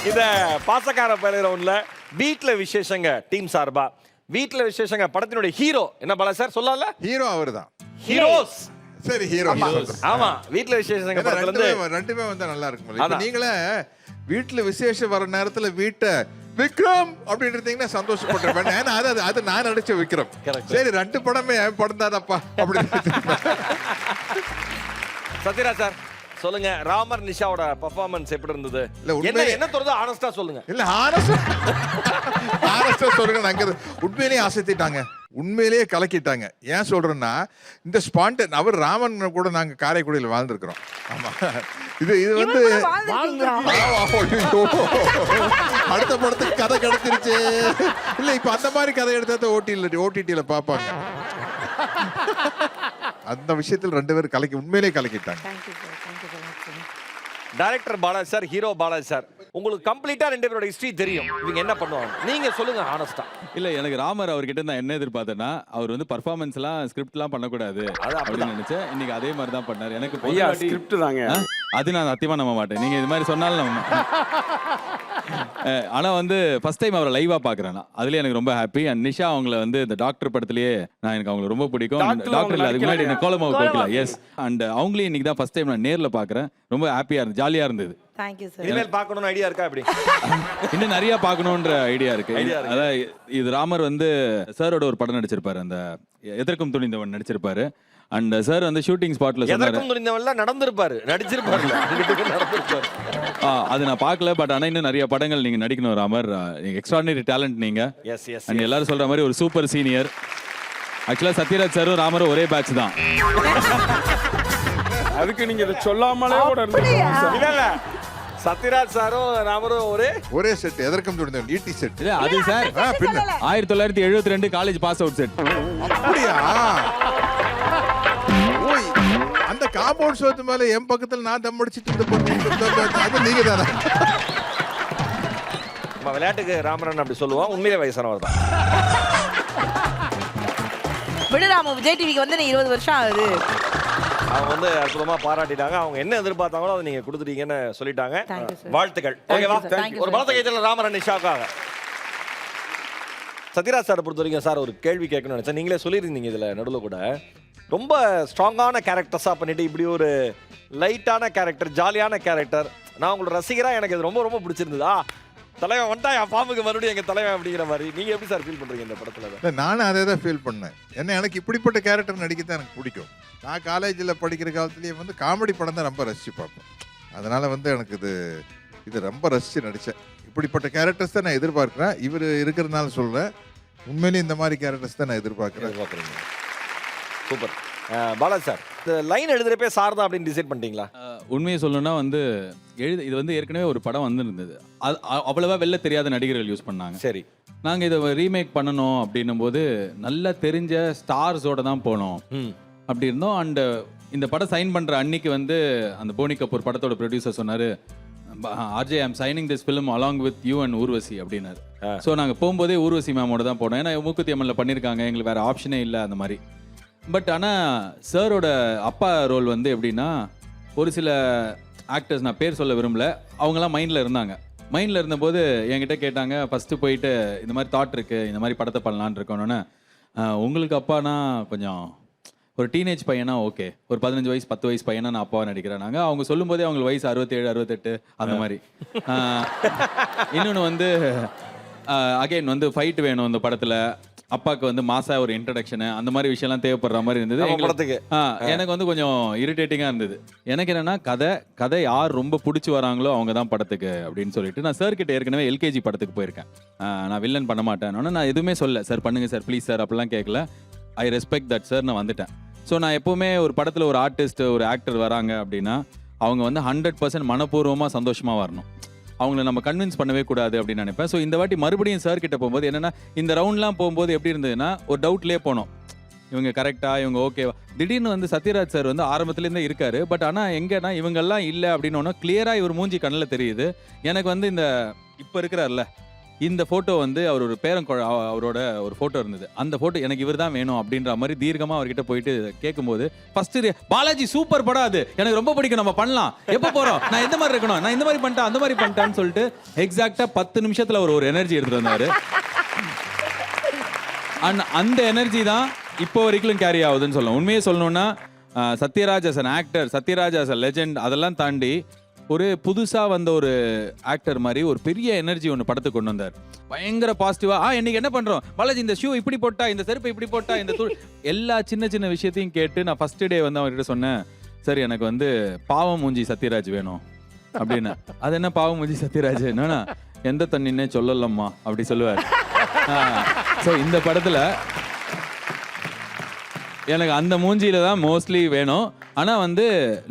இத பாசக்கார பயிரவுன்ல வீட்ல விசேஷங்க டீம் சார்பா, வீட்ல விசேஷங்க படத்தினுடைய ஹீரோ என்ன பாலா சார் சொல்லல? ஹீரோ அவர்தான். ஹீரோஸ். சரி, ஹீரோ. ஆமா, வீட்ல விசேஷங்க படத்துல இருந்து ரெண்டுமே வந்தா நல்லா இருக்கும். நீங்களே வீட்டுல விசேஷம் வர நேரத்துல வீட்டை விக்ரம் அப்படின்னு இருந்தீங்கன்னா சந்தோஷப்பட்டிருப்பேன். ஏன்னா அது நான் நடிச்ச விக்ரம். சரி, 2 படமே என் படம் தானப்பா அப்படின்னு. சத்யராஜ் சார் சொல்லுங்க, ராமர் நிஷாவோட பெர்ஃபார்மன்ஸ் எப்படி இருந்தது? என்ன தோணுதோ ஆனஸ்டா சொல்லுங்க. இல்ல ஆனஸ்டா சொல்லுங்க. நாங்க உண்மையிலேயே ஆசைத்திட்டாங்க, உண்மையிலேயே கலக்கிட்டாங்க. ஏன் சொல்றேன்னா இந்த ஸ்பான்டன் அவர் ராமன் கூட நாங்க காரைக்குடியில் வாழ்ந்துருக்கிறோம். ஆமா, இது வந்து அடுத்த படத்துக்கு கதை கிடைச்சிருச்சு. இல்ல இப்ப அந்த மாதிரி கதை எடுத்தா ஓடிடியில பாப்பாங்க. அந்த விஷயத்தில் 2 பேரும் உண்மையிலேயே கலக்கிட்டாங்க. Director Balaji sir, hero Balaji sir, உங்களுக்கு கம்ப்ளீட்டா 2 பேரோட ஹிஸ்டரி தெரியும். இவங்க என்ன பண்ணுவாங்க நீங்க சொல்லுங்க ஆனஸ்டா. இல்ல, எனக்கு ராமர் அவர்கிட்ட நான் என்ன எதிர்பார்த்தேன்னா, அவர் வந்து பர்ஃபார்மன்ஸ் எல்லாம் ஸ்கிரிப்ட் எல்லாம் பண்ணக்கூடாது அப்படின்னு நினைச்சேன். இன்னைக்கு அதே மாதிரி தான் பண்ணாரு. எனக்கு ஸ்கிரிப்ட் தாங்க அது நான் சத்தியமா நம்ப மாட்டேன். நீங்க இது மாதிரி சொன்னாலும் ஆனா வந்து ஃபர்ஸ்ட் டைம் அவரை லைவா பாக்குறேன். அதுலயே எனக்கு ரொம்ப ஹாப்பி. அண்ட் நிஷா அவங்கள வந்து இந்த டாக்டர் படத்திலேயே எனக்கு அவங்களை ரொம்ப பிடிக்கும். டாக்டர்ல அதுக்கு முன்னாடி எனக்கு கோலமாவு கோகிலா, எஸ். அண்ட் அவங்களையும் இன்னைக்கு தான் ஃபர்ஸ்ட் டைம் நான் நேர்ல பாக்குறேன். ரொம்ப ஹாப்பியா இருந்தது, ஜாலியா இருந்தது. Thank you sir. இனிமேல் பார்க்கணும்னு ஐடியா இருக்கா? அப்படி இன்னும் நிறைய பார்க்கணும்ன்ற ஐடியா இருக்கு. அதான் இது ராமர் வந்து சாரோட ஒரு படம் நடிச்சிருப்பாரு, அந்த எதற்கும் துணிந்தவன் நடிச்சிருப்பாரு. அண்ட் சார் வந்து ஷூட்டிங் ஸ்பாட்ல சொன்னாரு, எதற்கும் துணிந்தவன்ல நடந்திருப்பாரு, நடிச்சிருப்பாரு. அது நான் பார்க்கல. பட் ஆனா இன்னும் நிறைய படங்கள் நீங்க நடிக்கணும் ராமர். எக்ஸ்ட்ராடினரி டேலண்ட் நீங்க. Yes yes. அண்ட் எல்லாரும் சொல்ற மாதிரி ஒரு சூப்பர் சீனியர். ஆக்சுவலா சத்யராஜ் சாரும் ராமரும் ஒரே பேட்ச் தான். அதுக்கு நீங்க இதை சொல்லாமலே கூட இருந்தீங்க. சத்யராஜ் சாரும் ராமரும் ஒரே செட், எதற்கும் துணிந்தவன் ஈட்டி செட். இல்ல அது sir 1972 college pass out set. அப்படியா? ஓய், அந்த காம்பவுண்ட் சோத்து மேல என் பக்கத்துல நான் தம் அடிச்சிட்டு அது நீங்க தானே? விளையாட்டுக்கு ராமரன் அப்படி சொல்லுவான், உண்மையிலே வயசானவர் தான். விடுராம விஜய் டிவிக்கு வந்து 20 வருஷம் ஆகுது. அவங்க வந்து அற்புதமா பாராட்டிட்டாங்க. அவங்க என்ன எதிர்பார்த்தாங்களோ அதை நீங்க கொடுத்துட்டீங்கன்னு சொல்லிட்டாங்க. வாழ்த்துக்கள். ஓகேவா? ஒரு பலத்த கைத்தல ராமரன் நிஷாவுக்காக. சத்யராஜ் சார் பொறுத்த வரைக்கும் சார் ஒரு கேள்வி கேட்கணும்னு நினைச்சேன். நீங்களே சொல்லியிருந்தீங்க இதுல நடுவில் கூட, ரொம்ப ஸ்ட்ராங்கான கேரக்டர்ஸா பண்ணிட்டு இப்படி ஒரு லைட்டான கேரக்டர், ஜாலியான கேரக்டர், நான் உங்களோட ரசிகரா எனக்கு இது ரொம்ப ரொம்ப பிடிச்சிருந்ததா. தலைவன் வந்துட்டா என் ஃபார்முக்கு மறுபடியும் எங்க தலைவன் அப்படிங்கிற மாதிரி நீங்க எப்படி சார் ஃபீல் பண்றீங்க இந்த படத்துல? நானும் அதே தான் ஃபீல் பண்ணேன். ஏன்னா எனக்கு இப்படிப்பட்ட கேரக்டர் நடிக்கத்தான் எனக்கு பிடிக்கும். நான் காலேஜில் படிக்கிற காலத்துலேயே வந்து காமெடி படம் தான் ரொம்ப ரசித்து பார்ப்பேன். அதனால வந்து எனக்கு இது ரொம்ப ரசித்து நடித்தேன். இப்படிப்பட்ட கேரக்டர்ஸ் தான் நான் எதிர்பார்க்குறேன். இவர் இருக்கிறதுனால சொல்கிறேன், உண்மையிலேயே இந்த மாதிரி கேரக்டர்ஸ் தான் நான் எதிர்பார்க்குறேன். சூப்பர். பாலாஜி சார், இந்த லைன் எழுதுறப்பே சார் தான் அப்படின்னு டிசைட் பண்ணிட்டீங்களா? உண்மையை சொல்லணும்னா வந்து இது வந்து ஏற்கனவே ஒரு படம் வந்துருந்தது. அது அவ்வளவா வெளில தெரியாத நடிகர்கள் யூஸ் பண்ணாங்க. சரி, நாங்கள் இதை ரீமேக் பண்ணணும் அப்படின்னும் போது நல்லா தெரிஞ்ச ஸ்டார்ஸோட தான் போனோம் அப்படி இருந்தோம். அண்ட் இந்த படம் சைன் பண்ணுற அன்னைக்கு வந்து அந்த போனி கபூர் படத்தோட ப்ரொடியூசர் சொன்னார், RJ I'm signing this film along with you and Urvashi அப்படின்னாரு. ஸோ நாங்கள் போகும்போதே ஊர்வசி மேமோட தான் போனோம். ஏன்னா மூக்குத்தி அம்மனில் பண்ணியிருக்காங்க, எங்களுக்கு வேறு ஆப்ஷனே இல்லை அந்த மாதிரி. பட் ஆனால் சாரோட அப்பா ரோல் வந்து எப்படின்னா, ஒரு சில ஆக்டர்ஸ் நான் பேர் சொல்ல விரும்பல, அவங்களாம் மைண்டில் இருந்தாங்க. மைண்டில் இருந்தபோது என்கிட்ட கேட்டாங்க, ஃபஸ்ட்டு போயிட்டு இந்த மாதிரி தாட் இருக்குது, இந்த மாதிரி படத்தை பண்ணலான்னு இருக்கோன்னு. உங்களுக்கு அப்பானா கொஞ்சம் ஒரு டீனேஜ் பையனா ஓகே, ஒரு 15 வயசு 10 வயசு பையனா நான் அப்பாவை நடிக்கிறேன். நாங்கள் அவங்க சொல்லும்போதே அவங்களுக்கு வயசு 67 68 அந்த மாதிரி. இன்னொன்று வந்து அகைன் வந்து ஃபைட் வேணும் இந்த படத்தில், அப்பாவுக்கு வந்து மாசா ஒரு இன்ட்ரடக்ஷனு அந்த மாதிரி விஷயம்லாம் தேவைப்படுற மாதிரி இருந்தது படத்துக்கு. எனக்கு வந்து கொஞ்சம் இரிட்டேட்டிங்காக இருந்தது. எனக்கு என்னன்னா கதை யார் ரொம்ப பிடிச்சி வராங்களோ அவங்க தான் படத்துக்கு அப்படின்னு சொல்லிட்டு நான் சார் கிட்ட ஏற்கனவே எல்கேஜி படத்துக்கு போயிருக்கேன். நான் வில்லன் பண்ண மாட்டேன், நான் எதுவுமே சொல்ல, சார் பண்ணுங்க சார் ப்ளீஸ் சார் அப்படிலாம் கேட்கல. ஐ ரெஸ்பெக்ட் தட் சார், நான் வந்துட்டேன். ஸோ நான் எப்போவுமே ஒரு படத்தில் ஒரு ஆர்டிஸ்ட் ஒரு ஆக்டர் வராங்க அப்படின்னா அவங்க வந்து 100% மனப்பூர்வமாக சந்தோஷமாக வரணும். அவங்கள நம்ம கன்வின்ஸ் பண்ணவே கூடாது அப்படின்னு நினைப்பேன். ஸோ இந்த வாட்டி மறுபடியும் சார் கிட்ட போகும்போது என்னன்னா, இந்த ரவுண்ட்லாம் போகும்போது எப்படி இருந்ததுன்னா ஒரு டவுட்லேயே போனோம், இவங்க கரெக்டா இவங்க ஓகேவா. திடீர்னு வந்து சத்யராஜ் சார் வந்து ஆரம்பத்துலேருந்தே இருக்காரு. பட் ஆனால் எங்கன்னா இவங்கெல்லாம் இல்லை அப்படின்னு கிளியராக இவர் மூஞ்சி கண்ணில் தெரியுது. எனக்கு வந்து இந்த இப்போ இருக்கிறார்ல இந்த ஃபோட்டோ வந்து அவர் ஒரு அவரோட ஒரு ஃபோட்டோ இருந்தது. அந்த ஃபோட்டோ எனக்கு இவர் தான் வேணும் அப்படின்ற மாதிரி தீர்க்கமாக அவர்கிட்ட போயிட்டு கேட்கும்போது ஃபஸ்ட்டு பாலாஜி சூப்பர் படம், அது எனக்கு ரொம்ப பிடிக்கும், நம்ம பண்ணலாம், எப்போ போகிறோம், நான் எந்த மாதிரி இருக்கணும், நான் இந்த மாதிரி பண்ணிட்டேன் அந்த மாதிரி பண்ணிட்டேன்னு சொல்லிட்டு எக்ஸாக்டாக 10 நிமிஷத்தில் அவர் ஒரு எனர்ஜி எடுத்துட்டு வந்தார். அண்ட் அந்த எனர்ஜி தான் இப்போ வரைக்கும் கேரி ஆகுதுன்னு சொல்லலாம். உண்மையே சொல்லணும்னா Sathyaraj as an actor, Sathyaraj as a legend அதெல்லாம் தாண்டி ஒரு புதுசாக வந்த ஒரு ஆக்டர் மாதிரி ஒரு பெரிய எனர்ஜி ஒன்று படத்துக்கு கொண்டு வந்தார். பயங்கர பாசிட்டிவாக இன்னைக்கு என்ன பண்ணுறோம் பாலாஜி, இந்த ஷூ இப்படி போட்டா, இந்த செருப்பு இப்படி போட்டா, இந்த எல்லா சின்ன சின்ன விஷயத்தையும் கேட்டு நான் ஃபர்ஸ்ட் டே வந்து அவர்கிட்ட சொன்னேன், சார் எனக்கு வந்து பாவம் மூஞ்சி சத்யராஜ் வேணும் அப்படின்னு. அது என்ன பாவம் மூஞ்சி சத்யராஜ், என்னன்னா எந்த தண்ணின்னே சொல்லலம்மா அப்படி சொல்லுவார். ஸோ இந்த படத்தில் எனக்கு அந்த மூஞ்சியில தான் மோஸ்ட்லி வேணும். ஆனால் வந்து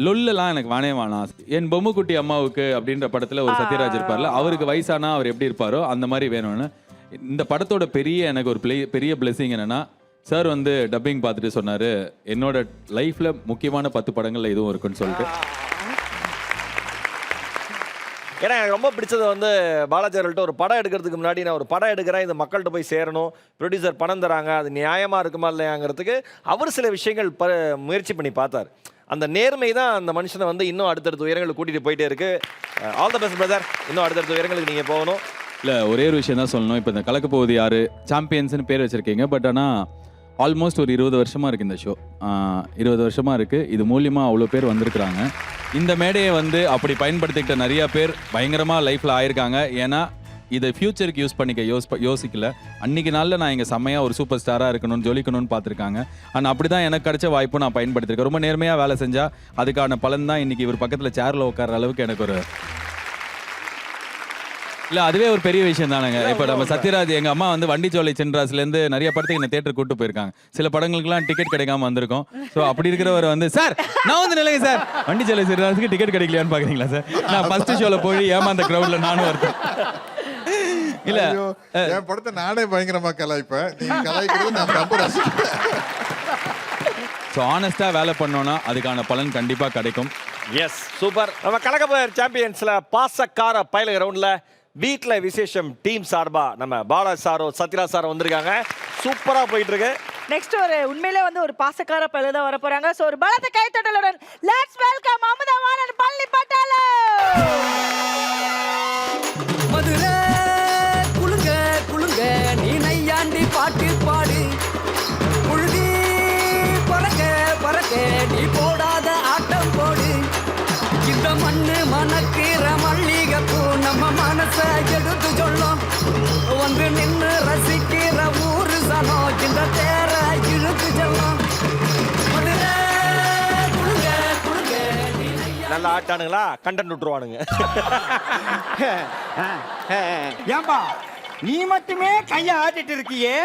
லொல்லாம் எனக்கு வேணாம். என் பொம்முக்குட்டி அம்மாவுக்கு அப்படின்ற படத்தில் ஒரு சத்யராஜ் இருப்பார்ல, அவருக்கு வயசானா அவர் எப்படி இருப்பாரோ அந்த மாதிரி வேணும்னு. இந்த படத்தோட எனக்கு ஒரு பெரிய பிளெஸிங் என்னன்னா, சார் வந்து டப்பிங் பார்த்துட்டு சொன்னார், என்னோட லைஃப்பில் முக்கியமான 10 படங்கள்ல இதுவும் இருக்குன்னு சொல்லிட்டு. ஏன்னா எனக்கு ரொம்ப பிடிச்சது வந்து பாலாஜி அவர்கள்ட்ட ஒரு படம் எடுக்கிறதுக்கு முன்னாடி நான் ஒரு படம் எடுக்கிறேன், இது மக்கள்கிட்ட போய் சேரணும், ப்ரொடியூசர் பணம் தராங்க, அது நியாயமாக இருக்குமா இல்லையாங்கிறதுக்கு அவர் சில விஷயங்கள் முயற்சி பண்ணி பார்த்தார். அந்த நேர்மை தான் அந்த மனுஷனை வந்து இன்னும் அடுத்தடுத்த உயரங்களுக்கு கூட்டிகிட்டு போயிட்டே இருக்கு. ஆல் த பெஸ்ட் பிரதர், இன்னும் அடுத்தடுத்த உயரங்களுக்கு நீங்கள் போகணும். இல்லை ஒரே ஒரு விஷயம் தான் சொல்லணும். இப்போ இந்த கலக்க போகுது யாரு சாம்பியன்ஸ்னு பேர் வச்சுருக்கீங்க. பட் ஆனால் ஆல்மோஸ்ட் ஒரு 20 வருஷமாக இருக்குது இந்த ஷோ. 20 வருஷமாக இருக்குது. இது மூலியமாக அவ்வளோ பேர் வந்திருக்கிறாங்க. இந்த மேடையை வந்து அப்படி பயன்படுத்திக்கிட்ட நிறையா பேர் பயங்கரமாக லைஃப்பில் ஆயிருக்காங்க. ஏன்னா இதை ஃபியூச்சருக்கு யூஸ் பண்ணிக்க யோசிக்கல. அன்றைக்கி நாளில் நான் இங்கே செம்மையாக ஒரு சூப்பர் ஸ்டாராக இருக்கணும்னு ஜொலிக்கணும்னு பார்த்துருக்காங்க. ஆனால் அப்படி தான் எனக்கு கிடைச்ச வாய்ப்பு நான் பயன்படுத்திருக்கேன். ரொம்ப நேர்மையாக வேலை செஞ்சால் அதுக்கான பலன் தான் இன்றைக்கி இவர் பக்கத்தில் சேரில் உட்கார அளவுக்கு எனக்கு ஒரு இல்லை அதுவே ஒரு பெரிய விஷயம் தானேங்க. இப்போ நம்ம சத்யராஜ் எங்கள் அம்மா வந்து வண்டிச்சோலை சின்ராஸ்லேருந்து நிறைய படத்துக்கு என்ன தேட்டருக்கு கூட்டு போயிருக்காங்க. சில படங்களுக்குலாம் டிக்கெட் கிடைக்காம வந்திருக்கோம். ஸோ அப்படி இருக்கிறவர் வந்து சார் நான் வந்து நிலைங்க சார் வண்டிச்சோலை சின்ராஸுக்கு டிக்கெட் கிடைக்கலையான்னு பார்க்குறீங்களா சார்? நான் ஃபர்ஸ்ட் ஷோவில் போய் ஏமாந்த க்ரௌடில் நானும் வரேன். இல்ல என் படத்தை நானே பயங்கரமா கலாய்ப்பேன், நீங்க கலாய்க்கிறது நான் ரொம்ப ரசிப்பேன். ஸோ ஆனஸ்டாக வேலை பண்ணோன்னா அதுக்கான பலன் கண்டிப்பாக கிடைக்கும். Yes super. நம்ம கலக்கப்போயர் சாம்பியன்ஸில் பாசக்கார பயில ரவுண்டில் வீட்டில் விசேஷம் டீம் சார்பா நம்ம பாலாஜி சாரோ சத்யராஜ் சாரோ வந்திருக்காங்க. சூப்பராக போயிட்டு இருக்கு. நெக்ஸ்ட் ஒரு உண்மையிலே வந்து ஒரு பாசக்கார பயில தான் வர போறாங்க. ஸோ ஒரு பலத்த கைத்தட்டலுடன் லெட்ஸ் வெல்கம் அமுதவாணன் பள்ளி பட்டாளம். மதுரை குளுங்க குளுங்க நீ நையாண்டி பாட்டு பாடு, புழுதி பறக்க பறக்க நீ போடாத ஆட்டம் போடு, இந்த மண்ணு மணக்கிற மல்லிகைப்பூ நம்ம மனச எடுத்து சொல்லும், வந்து நின்று ரசிக்கிற ஊரு சனம் இந்த தேர இழுத்து சொல்லும். மதுரை குளுங்க குளுங்க நீ நல்லா ஆட்டானுங்களா கண்டென்ட் விட்டுருவானுங்க. ஏன்பா நீ மட்டுமே கையை ஆட்டிட்டு இருக்கியே,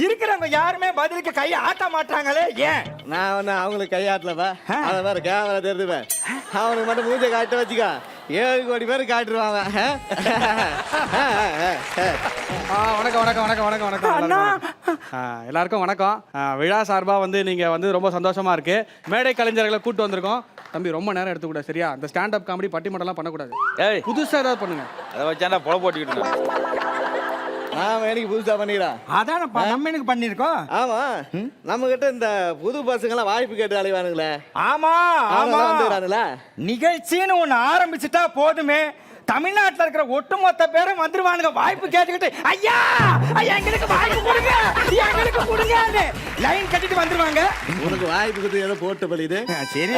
இருக்கிறவங்க யாருமே பதிலுக்கு கையை ஆட்ட மாட்டாங்களே ஏன்? நான் ஒன்று அவங்களுக்கு கையாட்டலப்பா, அதை வேற கேமரா தெரிஞ்சுப்பேன், அவனுக்கு மட்டும் மூஞ்சை காட்ட வச்சுக்கா 7 கோடி பேர் காட்டுருவாங்க. வணக்கம் வணக்கம் வணக்கம் வணக்கம் வணக்கம் எல்லாருக்கும் வணக்கம். விழா சார்பாக வந்து நீங்கள் வந்து ரொம்ப சந்தோஷமாக இருக்கு. மேடை கலைஞர்களை கூப்பிட்டு வந்திருக்கோம். தம்பி ரொம்ப நேரம் எடுத்துக்கூட சரியா? இந்த ஸ்டாண்ட் அப் காமெடி பட்டிமன்றம்லாம் பண்ணக்கூடாது. ஏய் புதுசா ஏதாவது பண்ணுங்க. அதை வச்சாண்டா பொல போட்டுக்கிட்டு நான் எனக்கு புதுசா பண்ணிக்கிறேன். அதான் நம்ம எனக்கு பண்ணிருக்கோம். ஆமா, நம்ம கிட்ட இந்த புது பசங்கெல்லாம் வாய்ப்பு கேட்டு அலைவானுங்களே. ஆமா ஆமா, வந்துடுறானுங்களா? நிகழ்ச்சின்னு ஒண்ணு ஆரம்பிச்சுட்டா போதுமே, தமிழ்நாட்டுல இருக்கிற ஒட்டுமொத்த பேரும் வந்துருவானுங்க வாய்ப்பு கேட்டுக்கிட்டு. ஐயா ஐயா எங்களுக்கு வாய்ப்பு கொடுங்க, எங்களுக்கு கொடுங்க லைன் கட்டிட்டு வந்துருவாங்க. உனக்கு வாய்ப்பு கொடுத்து ஏதோ போட்டு பழியுது. சரி,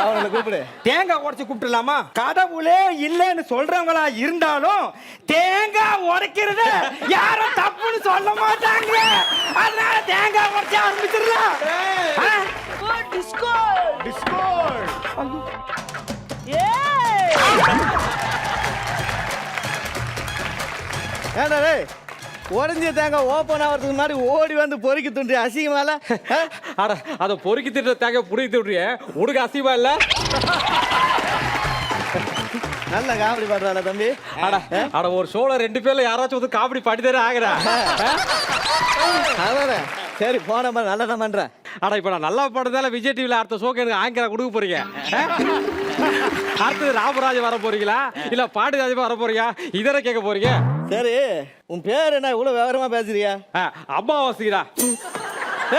அவனை கூப்பிடு. தேங்காய் உடைச்சு கூப்பிட்டுலாமா? கடவுளே இல்லைன்னு சொல்றவங்களா இருந்தாலும் தேங்காய் உடைக்கிறத யாரும் தப்புன்னு சொல்ல மாட்டாங்க. அதனால தேங்காய் உடைச்சு ஆரம்பிச்சிடலாம். டிஸ்கோ டிஸ்கோ ஏண்டா டேய், உடஞ்ச தேங்காய் ஓப்பன் ஆகிறதுக்கு முன்னாடி ஓடி வந்து பொறுக்கி துண்டி அசிங்கமால. அட அதை பொறுக்கி திட்டுற தேங்க புடிக்கி திட்டுறிய உனக்கு அசிவா இல்ல? நல்ல காமெடி பண்றாளா தம்பி? அட ஒரு ஷோல 2 பேர்ல யாராச்சும் வந்து காமெடி பாடிதானே ஆகுறா. அதானே, சரி போன மாதிரி நல்லா தான் பண்றேன். அட இப்ப நான் நல்லா பாடுறதால விஜய் டிவில அடுத்த ஷோக்கு எனக்கு ஆங்கரா கொடுக்க போறீங்க. அடுத்தது ராமராஜ் வர போறீங்களா இல்ல பாண்டியராஜ் வர போறீங்க? இதர கேட்க போறீங்க. சரி, உன் பேர் என்ன இவ்வளவு விவரமா பேசுறியா? அம்மாவாசைடா.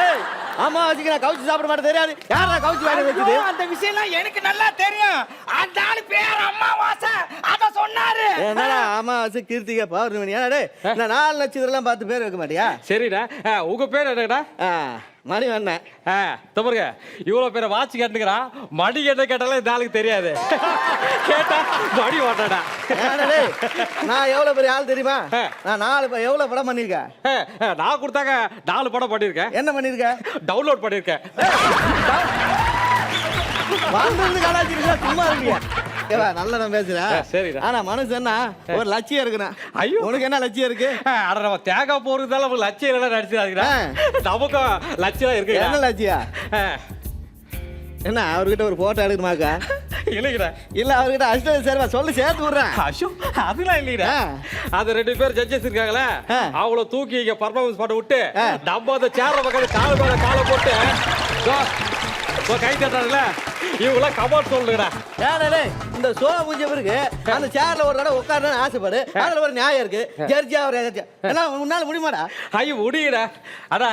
ஏய், அம்மா வச்சுக்க நான் கவுச்சி சாப்பிட மாட்டேன், தெரியாது. யாரா கவுச்சி வாங்கி வச்சது? அந்த விஷயம்லாம் எனக்கு நல்லா தெரியும். அந்த ஆளு பேர் அம்மாவாசை, அத சொன்னாரு. என்னடா அமாவாசை, கீர்த்திகை, பௌர்ணமி, ஏடா நான் 4 நட்சத்திரம் பார்த்து பேர் வைக்க மாட்டியா? சரிடா, உங்க பேர் என்னடா? மணி வண்ணேன். தம்பருங்க, இவ்வளவு பேரை வாட்சி கேட்டுக்கிறான். மணி என்ன கேட்டாலும் இந்த ஆளுக்கு தெரியாது. கேட்டா மணி ஓட்டாடா. நான் எவ்வளவு பெரிய ஆள் தெரியுமா? நான் 4 எவ்வளவு படம் பண்ணிருக்கேன்? நான் கொடுத்தாங்க 4 படம் பண்ணிருக்கேன். என்ன பண்ணிருக்க? டவுன்லோட் பண்ணிருக்கேன். வந்து கலாச்சிருக்கா, சும்மா இருக்கியா? நல்லதான் பேசுறேன். சரிடா. ஆனா மனுஷன்னா ஒரு லட்சியம் இருக்குண்ணா. ஐயோ, உனக்கு என்ன லட்சியம் இருக்கு? அட நம்ம தேங்காய் போறதால நமக்கு லட்சியம் இல்லைன்னா நடிச்சிடாதீங்க. நமக்கும் லட்சியம் இருக்கு. என்ன லட்சியம்? என்ன அவர்கிட்ட ஒரு போட்டோ எடுக்கணுமாக்கா? இல்லைங்கடா. இல்ல அவர்கிட்ட அசிஸ்டன்ட் சேர்வா சொல்லி சேர்த்து விடுறேன். ஐயோ, அதெல்லாம் இல்லைங்கடா. அது 2 பேர் ஜட்ஜஸ் இருக்காங்களே, அவங்கள தூக்கி இங்க பர்ஃபார்மன்ஸ் பண்ண விட்டு நம்ம அந்த சேர்ல பக்கத்துல கால் மேல காலை போட்டு கை தட்டாங்கல்ல, இவங்களாம் கபாட் சொல்லுங்கடா. ஏடா இந்த சோ முடிஞ்ச பிறகு அந்த சேர்ல ஒரு தடவை உட்காரணும்னு ஆசைப்படு. அதுல ஒரு நியாயம் இருக்கு. ஜட்ஜா ஒரு எல்லாம் உன்னால முடியுமாடா? ஐயோ முடியடா. அடா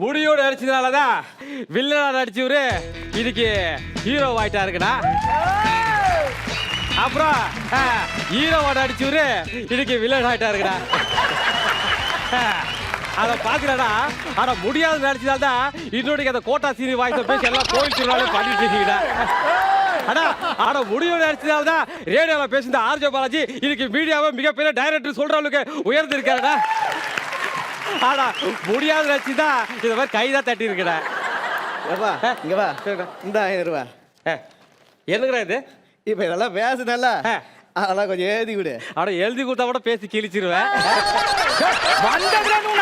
முடியோடு நடிச்சதுனாலதான் வில்லனா நடிச்சவரு இதுக்கு ஹீரோ ஆயிட்டா இருக்குடா. அப்புறம் ஹீரோவா நடிச்சவரு இதுக்கு வில்லன் ஆயிட்டா இருக்குடா. அதை பாக்குறடா. ஆனா முடியாது நடிச்சதால்தான் இன்னொரு அந்த கோட்டா சீனி வாய்ஸ பேசி எல்லாம் கோயில் திருநாளே பண்ணிட்டு இருக்கீங்கடா. ஆனா முடிவு நடிச்சதால்தான் ரேடியோல பேசின ஆர்ஜே பாலாஜி இன்னைக்கு மீடியாவை மிகப்பெரிய டைரக்டர் சொல்ற அளவுக்கு உயர்ந்திருக்காருடா. ஆனா முடியாது நடிச்சுதான் இந்த மாதிரி கைதான் தட்டி இருக்கடா. இங்க வா, இந்த 1000 ரூபாய். என்னங்கடா இது? இப்ப இதெல்லாம் பேசுனல்ல, அதெல்லாம் கொஞ்சம் எழுதி விடு. ஆனா எழுதி கொடுத்தா கூட பேசி கிழிச்சிருவேன்.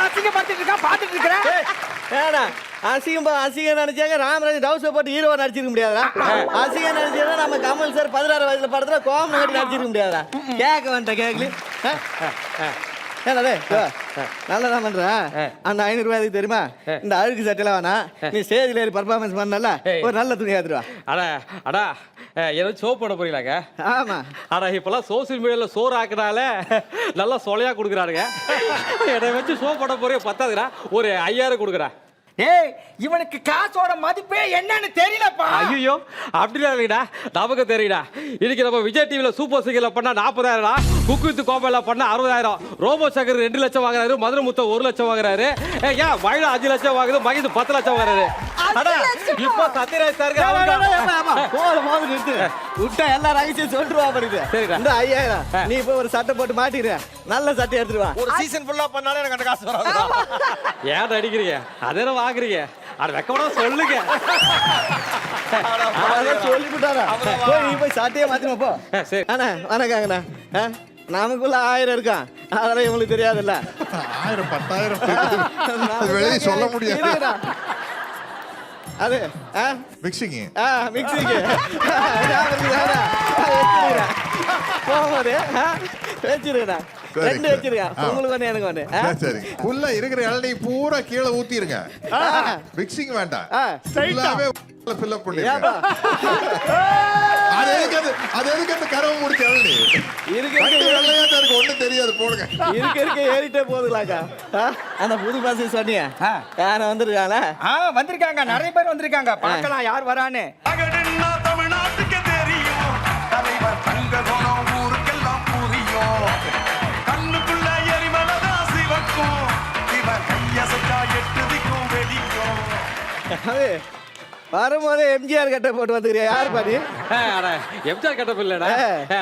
அசிங்கப்படுத்திட்டு இருக்கா, பாத்துட்டு இருக்கிறேன். ஏடா அசிங்கம் நினைச்சாங்க ராமராஜ் டவுசர் போட்டு ஹீரோவா நடிச்சிருக்க முடியாதா? அசிங்கம் நினைச்சா நம்ம கமல் சார் 16 வயசுல படத்துல கோமம் கட்டி நடிச்சிருக்க முடியாதா? கேட்க வேண்டாம் கேட்கல. நல்லதான் பண்ற. அந்த 500 ரூபாய் தெரியுமா? இந்த அழுக்கு சட்டையெல்லாம் வேணா, நீ ஸ்டேஜ்ல ஏறி பர்ஃபார்மன்ஸ் பண்ணல, ஒரு நல்ல துணி எடுத்துருவா. அடா ஏதாவது ஷோ போட போறீங்களாங்க? ஆமா. ஆனா இப்பெல்லாம் சோசியல் மீடியால சோறு ஆக்குனால நல்லா சொலையா கொடுக்குறாருங்க. என்னை வச்சு ஷோ போட போறீங்க, பத்தாதுடா ஒரு 5000 கொடுக்குறா. ஏய், இவனுக்கு காசோட மதிப்பே என்னன்னு தெரியலப்பா. ஐயோ, அப்படிலாம் இல்லைடா, நமக்கு தெரியுடா. இன்னைக்கு நம்ம விஜய் டிவில சூப்பர் சிங்கர்ல பண்ணா 40,000, குக்கு வித் கோம்பைல பண்ணா 60,000, ரோபோ சங்கர் 2 லட்சம் வாங்குறாரு, மதுரை முத்த 1 லட்சம் வாங்குறாரு, ஏன் மயிலா 5 லட்சம் வாங்குது, மகிழ் 10 லட்சம் வாங்குறாரு. இப்ப சத்யராஜ் சார் விட்டா எல்லா ரகசியம் சொல்லிட்டுவா படிது. இந்த 5000 நீ போய் ஒரு சட்டை போட்டு மாட்டிடுற, நல்ல சட்டை எடுத்துருவா. ஒரு சீசன் ஃபுல்லா பண்ணாலே எனக்கு அந்த காசு வராது. ஏன் அடிக்கிறீங்க? அதே வாங்குறீங்க. அது வெக்கமா சொல்லுங்க. சொல்லிவிட்டாரா? நீ போய் சட்டையை மாத்தின போ. அண்ணா வணக்கங்கண்ணா. நமக்குள்ள 1000 இருக்கான், அதெல்லாம் இவங்களுக்கு தெரியாதுல்ல. 1000 10,000 வெளியே சொல்ல முடியாது. அது மிக்சிங் மிக்சிங்கு போகும்போது வச்சிருக்கா. சரி, 2 வச்சிருக்கேன். ஆ. உங்களுக்கு ஒண்ணு எனக்கு ஒண்ணு. சரி ஃபுல்லா இருக்கிற இளநீ பூரா கீழே ஊத்திருங்க. மிக்சிங் வேண்டாம். ஃபுல்லாவே ஃபில் அப் பண்ணிருங்க. அது எதுக்கு அந்த கரவை முடிச்ச இளநீ? இருக்கு வெள்ளையா தான் இருக்கு, ஒண்ணும் தெரியாது, போடுங்க. இருக்க ஏறிட்டே போகுதுலாக்கா. அந்த புது பஸ் சொன்னீங்க. யாரும் வந்திருக்காங்களா? வந்திருக்காங்க, நிறைய பேர் வந்திருக்காங்க. பார்க்கலாம் யார் வரான்னு. தமிழ்நாட்டுக்கு தெரியும் தலைவர் தங்க குணம் ஊருக்கெல்லாம் புரியும். கண்ணுக்குள்ள எரிமலதான் சிவக்கும், இவர் கையசைச்சா 8 திக்கும் வெடிக்கும். அது வரும்போது எம்ஜிஆர் கட்ட போட்டு வந்துக்கிறியா? யார் பண்ணி? எம்ஜிஆர் கெட்டப் இல்லடா,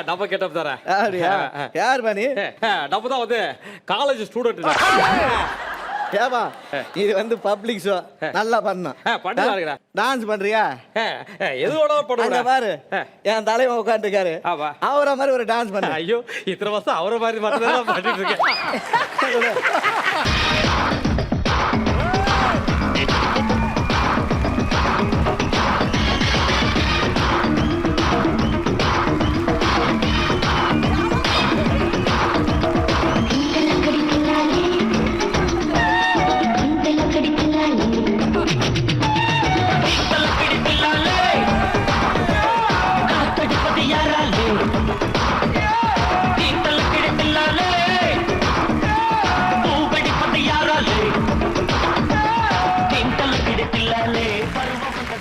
நம்ம கெட்டப் தரேன். அப்படியா? யார் பண்ணி? நம்ம தான் வந்து காலேஜ் ஸ்டூடெண்ட். ஏமா இது வந்து பப்ளிக் ஷோ, நல்லா பண்ணணும். பண்ணுறா, டான்ஸ் பண்றியா? எதுவோட அங்க பண்ணுறேன் பாரு, என் தலைவன் உட்காந்துருக்காரு. ஆமா. அவரை மாதிரி ஒரு டான்ஸ் பண்ணு. ஐயோ, இத்தனை வருஷம் அவரை மாதிரி மட்டும் தான் பண்ணிட்டு இருக்கேன்.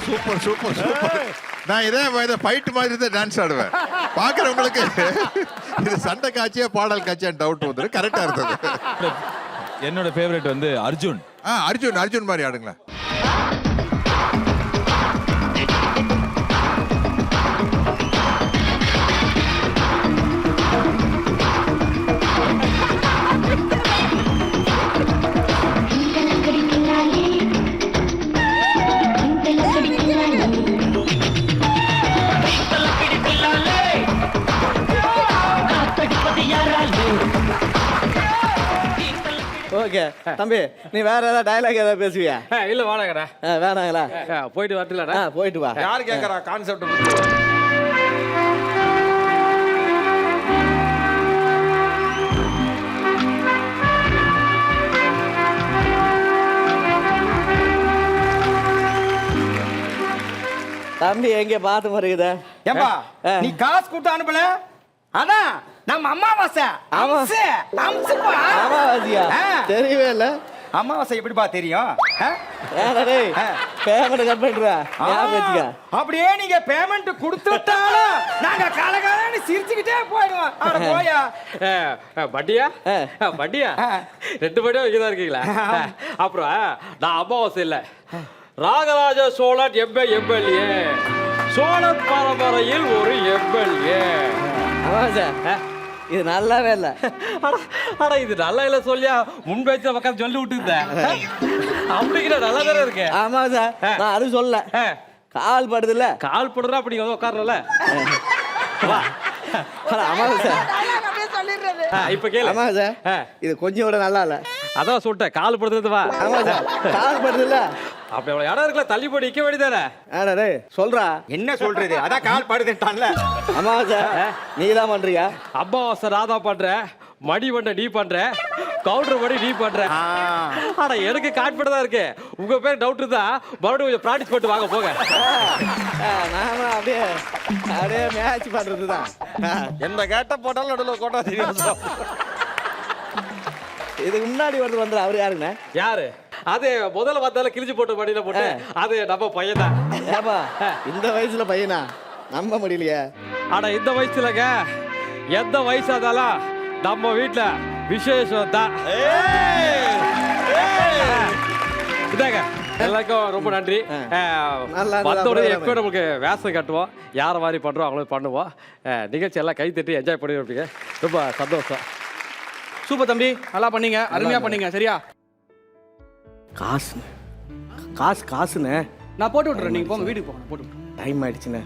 Super super super. நான் இதே ஃபைட் மாதிரி தான் டான்ஸ் ஆடுவேன். பாக்குறவங்களுக்கு இது சண்டை காட்சியா பாடல் காட்சியா டவுட் வந்துடும். கரெக்டா இருந்தது. என்னோட ஃபேவரட் வந்து அர்ஜுன். அர்ஜுன் மாதிரி ஆடுங்களேன். ஓகே தம்பி, நீ வேற ஏதாவது டயலாக் ஏதாவது பேசுவியா? இல்ல வாடகடா, வேணாங்களா? போயிட்டு வரட்டுலடா. போயிட்டு வா. யாரு கேட்கறா கான்செப்ட்? தம்பி எங்க பார்த்து மறுக்குத? ஏம்பா, நீ காசு கொடுத்து அனுப்பல? அதான் நம்ம அமாவாசை. ஆமா. அம்சுப்பா. அமாவாசையா? தெரியவே இல்ல. அமாவாசை எப்படிப்பா தெரியும்? பேமெண்ட் கட் பண்றா. ஞாபகம் வச்சுக்க. அப்படியே நீங்க பேமெண்ட் கொடுத்துட்டாலும் நாங்க காலகாலன்னு சிரிச்சுக்கிட்டே போயிடுவோம். அட போயா. பட்டியா பட்டியா 2 படியா இங்கதான் இருக்கீங்களா? அப்புறம் நான் அமாவாசை இல்ல, ராகராஜ சோழன் எம்எல்ஏ, சோழன் பரம்பரையில் ஒரு எம்எல்ஏ. அமாவாசை இது நல்லாவே இல்ல. ஆனா இது நல்லா இல்ல சொல்லியா முன்பேச்சு பக்கம் சொல்லி விட்டுருந்தேன். அப்படிங்கிற நல்லா தானே இருக்கு. அமாவாசை நான் அது சொல்ல. கால் படுதுல்ல, கால் படுறா அப்படி வந்து உட்கார்றல. அமாவாசை சொல்லிடுறது. இப்ப கேளு. அமாவாசை இது கொஞ்சம் கூட நல்லா இல்ல. அதான் சொல்லிட்டேன், கால் படுறது வா. அமாவாசை கால் படுதுல்ல. அப்படி அவ்வளவு இடம் இருக்குல்ல, தள்ளி போட்டு நிக்க வேண்டியதானே. ஆடா சொல்றா. என்ன சொல்றது? அதான் கால் படுதுட்டான்ல. அமாவாசை நீ தான் பண்றியா? அம்மாவாசை ராதா பண்ற, மடி பண்ண நீ பண்ற, கவுண்டர் மடி நீ பண்ற. ஆனா எனக்கு காட்பட தான் இருக்கு. உங்க பேர் டவுட் தான், மறுபடியும் கொஞ்சம் ப்ராக்டிஸ் பண்ணிட்டு வாங்க போங்க. நாம அப்படியே அப்படியே மேட்ச் பண்றது தான். எந்த கேட்ட போட்டாலும் நடுவில் கோட்டா தெரியும். இதுக்கு முன்னாடி ஒருத்தர் வந்து அவர் யாருங்க? யாரு? அது முதல்ல வந்தால கிழிச்சு போட்டு மடியில போட்டு, அது நம்ம பையன் தான். ஏப்பா இந்த வயசுல பையனா நம்ப முடியலையே. ஆனா இந்த வயசுலங்க எந்த வயசாதாலும் நம்ம வீட்டுல விசேஷம் தான். இதாங்க எல்லாருக்கும் ரொம்ப நன்றி. வந்தோடனே எப்போ நமக்கு வேஷம் கட்டுவோம், யாரை மாதிரி பண்றோம் அவங்களும் பண்ணுவோம். நிகழ்ச்சி எல்லாம் கை தட்டி என்ஜாய் பண்ணி ரொம்ப சந்தோஷம். சூப்பர் தம்பி, நல்லா பண்ணீங்க, அருமையா பண்ணீங்க. சரியா? காசு காசு காசுண்ணே. நான் போட்டு விட்டுறேன், நீங்க போங்க வீட்டுக்கு போங்க. போட்டு விட்டுறேன். டைம் ஆயிடுச்சுண்ணே,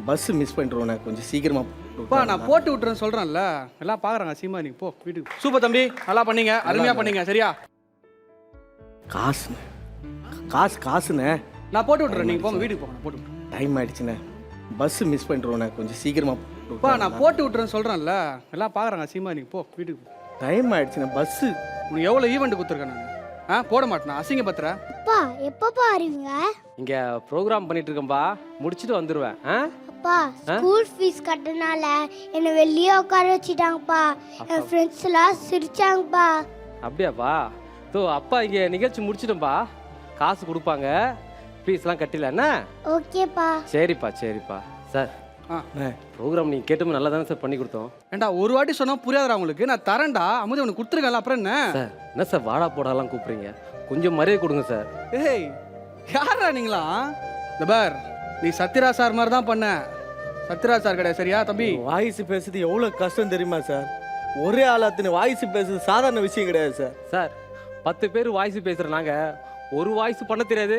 பஸ் மிஸ் பண்ணிடுவோண்ணே. கொஞ்சம் சீக்கிரமா பா, நான் போட்டு விட்டுறேன்னு சொல்றேன்ல, எல்லாம் பாக்குறாங்க. சீமா நீங்க போ வீட்டுக்கு. சூப்பர் தம்பி, நல்லா பண்ணீங்க, அருமையா பண்ணீங்க. சரியா? காசு காசு காசுண்ணே. நான் போட்டு விட்டுறேன், நீங்க போங்க வீட்டுக்கு போங்க. போட்டு விட்டுறேன். டைம் ஆயிடுச்சுண்ணே, பஸ் மிஸ் பண்ணிடுவோண்ணே. கொஞ்சம் சீக்கிரமா பா, நான் போட்டு விட்டுறேன்னு சொல்றேன்ல, எல்லாம் பாக்குறாங்க. சீமா நீங்க போ வீட்டுக்கு. டைம் ஆயிடுச்சுண்ணே பஸ்ஸு. உனக்கு எவ்வளோ ஈவெண்ட் கொடுத்துருக்கேன் நான் போட மாட்டேன் அசிங்க பத்திர. அப்பா எப்பப்பா அறிவீங்க? இங்க ப்ரோக்ராம் பண்ணிட்டு இருக்கேன்பா, முடிச்சிட்டு வந்துருவேன். அப்பா ஸ்கூல் ஃபீஸ் கட்டனால என்ன வெளியே உட்கார வச்சிட்டாங்கப்பா. என் ஃப்ரெண்ட்ஸ் எல்லாம் சிரிச்சாங்கப்பா. அப்படியாப்பா? அப்பா இங்க நிகழ்ச்சி முடிச்சிட்டோம்பா, காசு கொடுப்பாங்க, ஃபீஸ்லாம் கட்டில என்ன? ஓகேப்பா. சரிப்பா சரிப்பா. சார் ப்ரோக்ராம் நீங்க கேட்டோம் நல்லா தானே சார் பண்ணி கொடுத்தோம். ஏண்டா ஒரு வாட்டி சொன்னா புரியாதடா உங்களுக்கு, நான் தரேன்டா. அமுது உனக்கு கொடுத்துருக்கேன்ல, அப்புறம் என்ன சார்? என்ன சார் வாடா போடாலாம் கூப்பிடுறீங்க, கொஞ்சம் மரியாதை கொடுங்க சார். ஏய் யாரா நீங்களா? இந்த பார், நீ சத்யராஜ் சார் மாதிரி தான் பண்ண, சத்யராஜ் சார் கிடையாது சரியா தம்பி? வாய்ஸ் பேசுறது எவ்வளோ கஷ்டம் தெரியுமா சார்? ஒரே ஆளாத்துன்னு வாய்ஸ் பேசுறது சாதாரண விஷயம் கிடையாது சார். சார் 10 பேர் வாய்ஸ் பேசுகிற நாங்கள் ஒரு வாய்ஸ் பண்ண தெரியாது,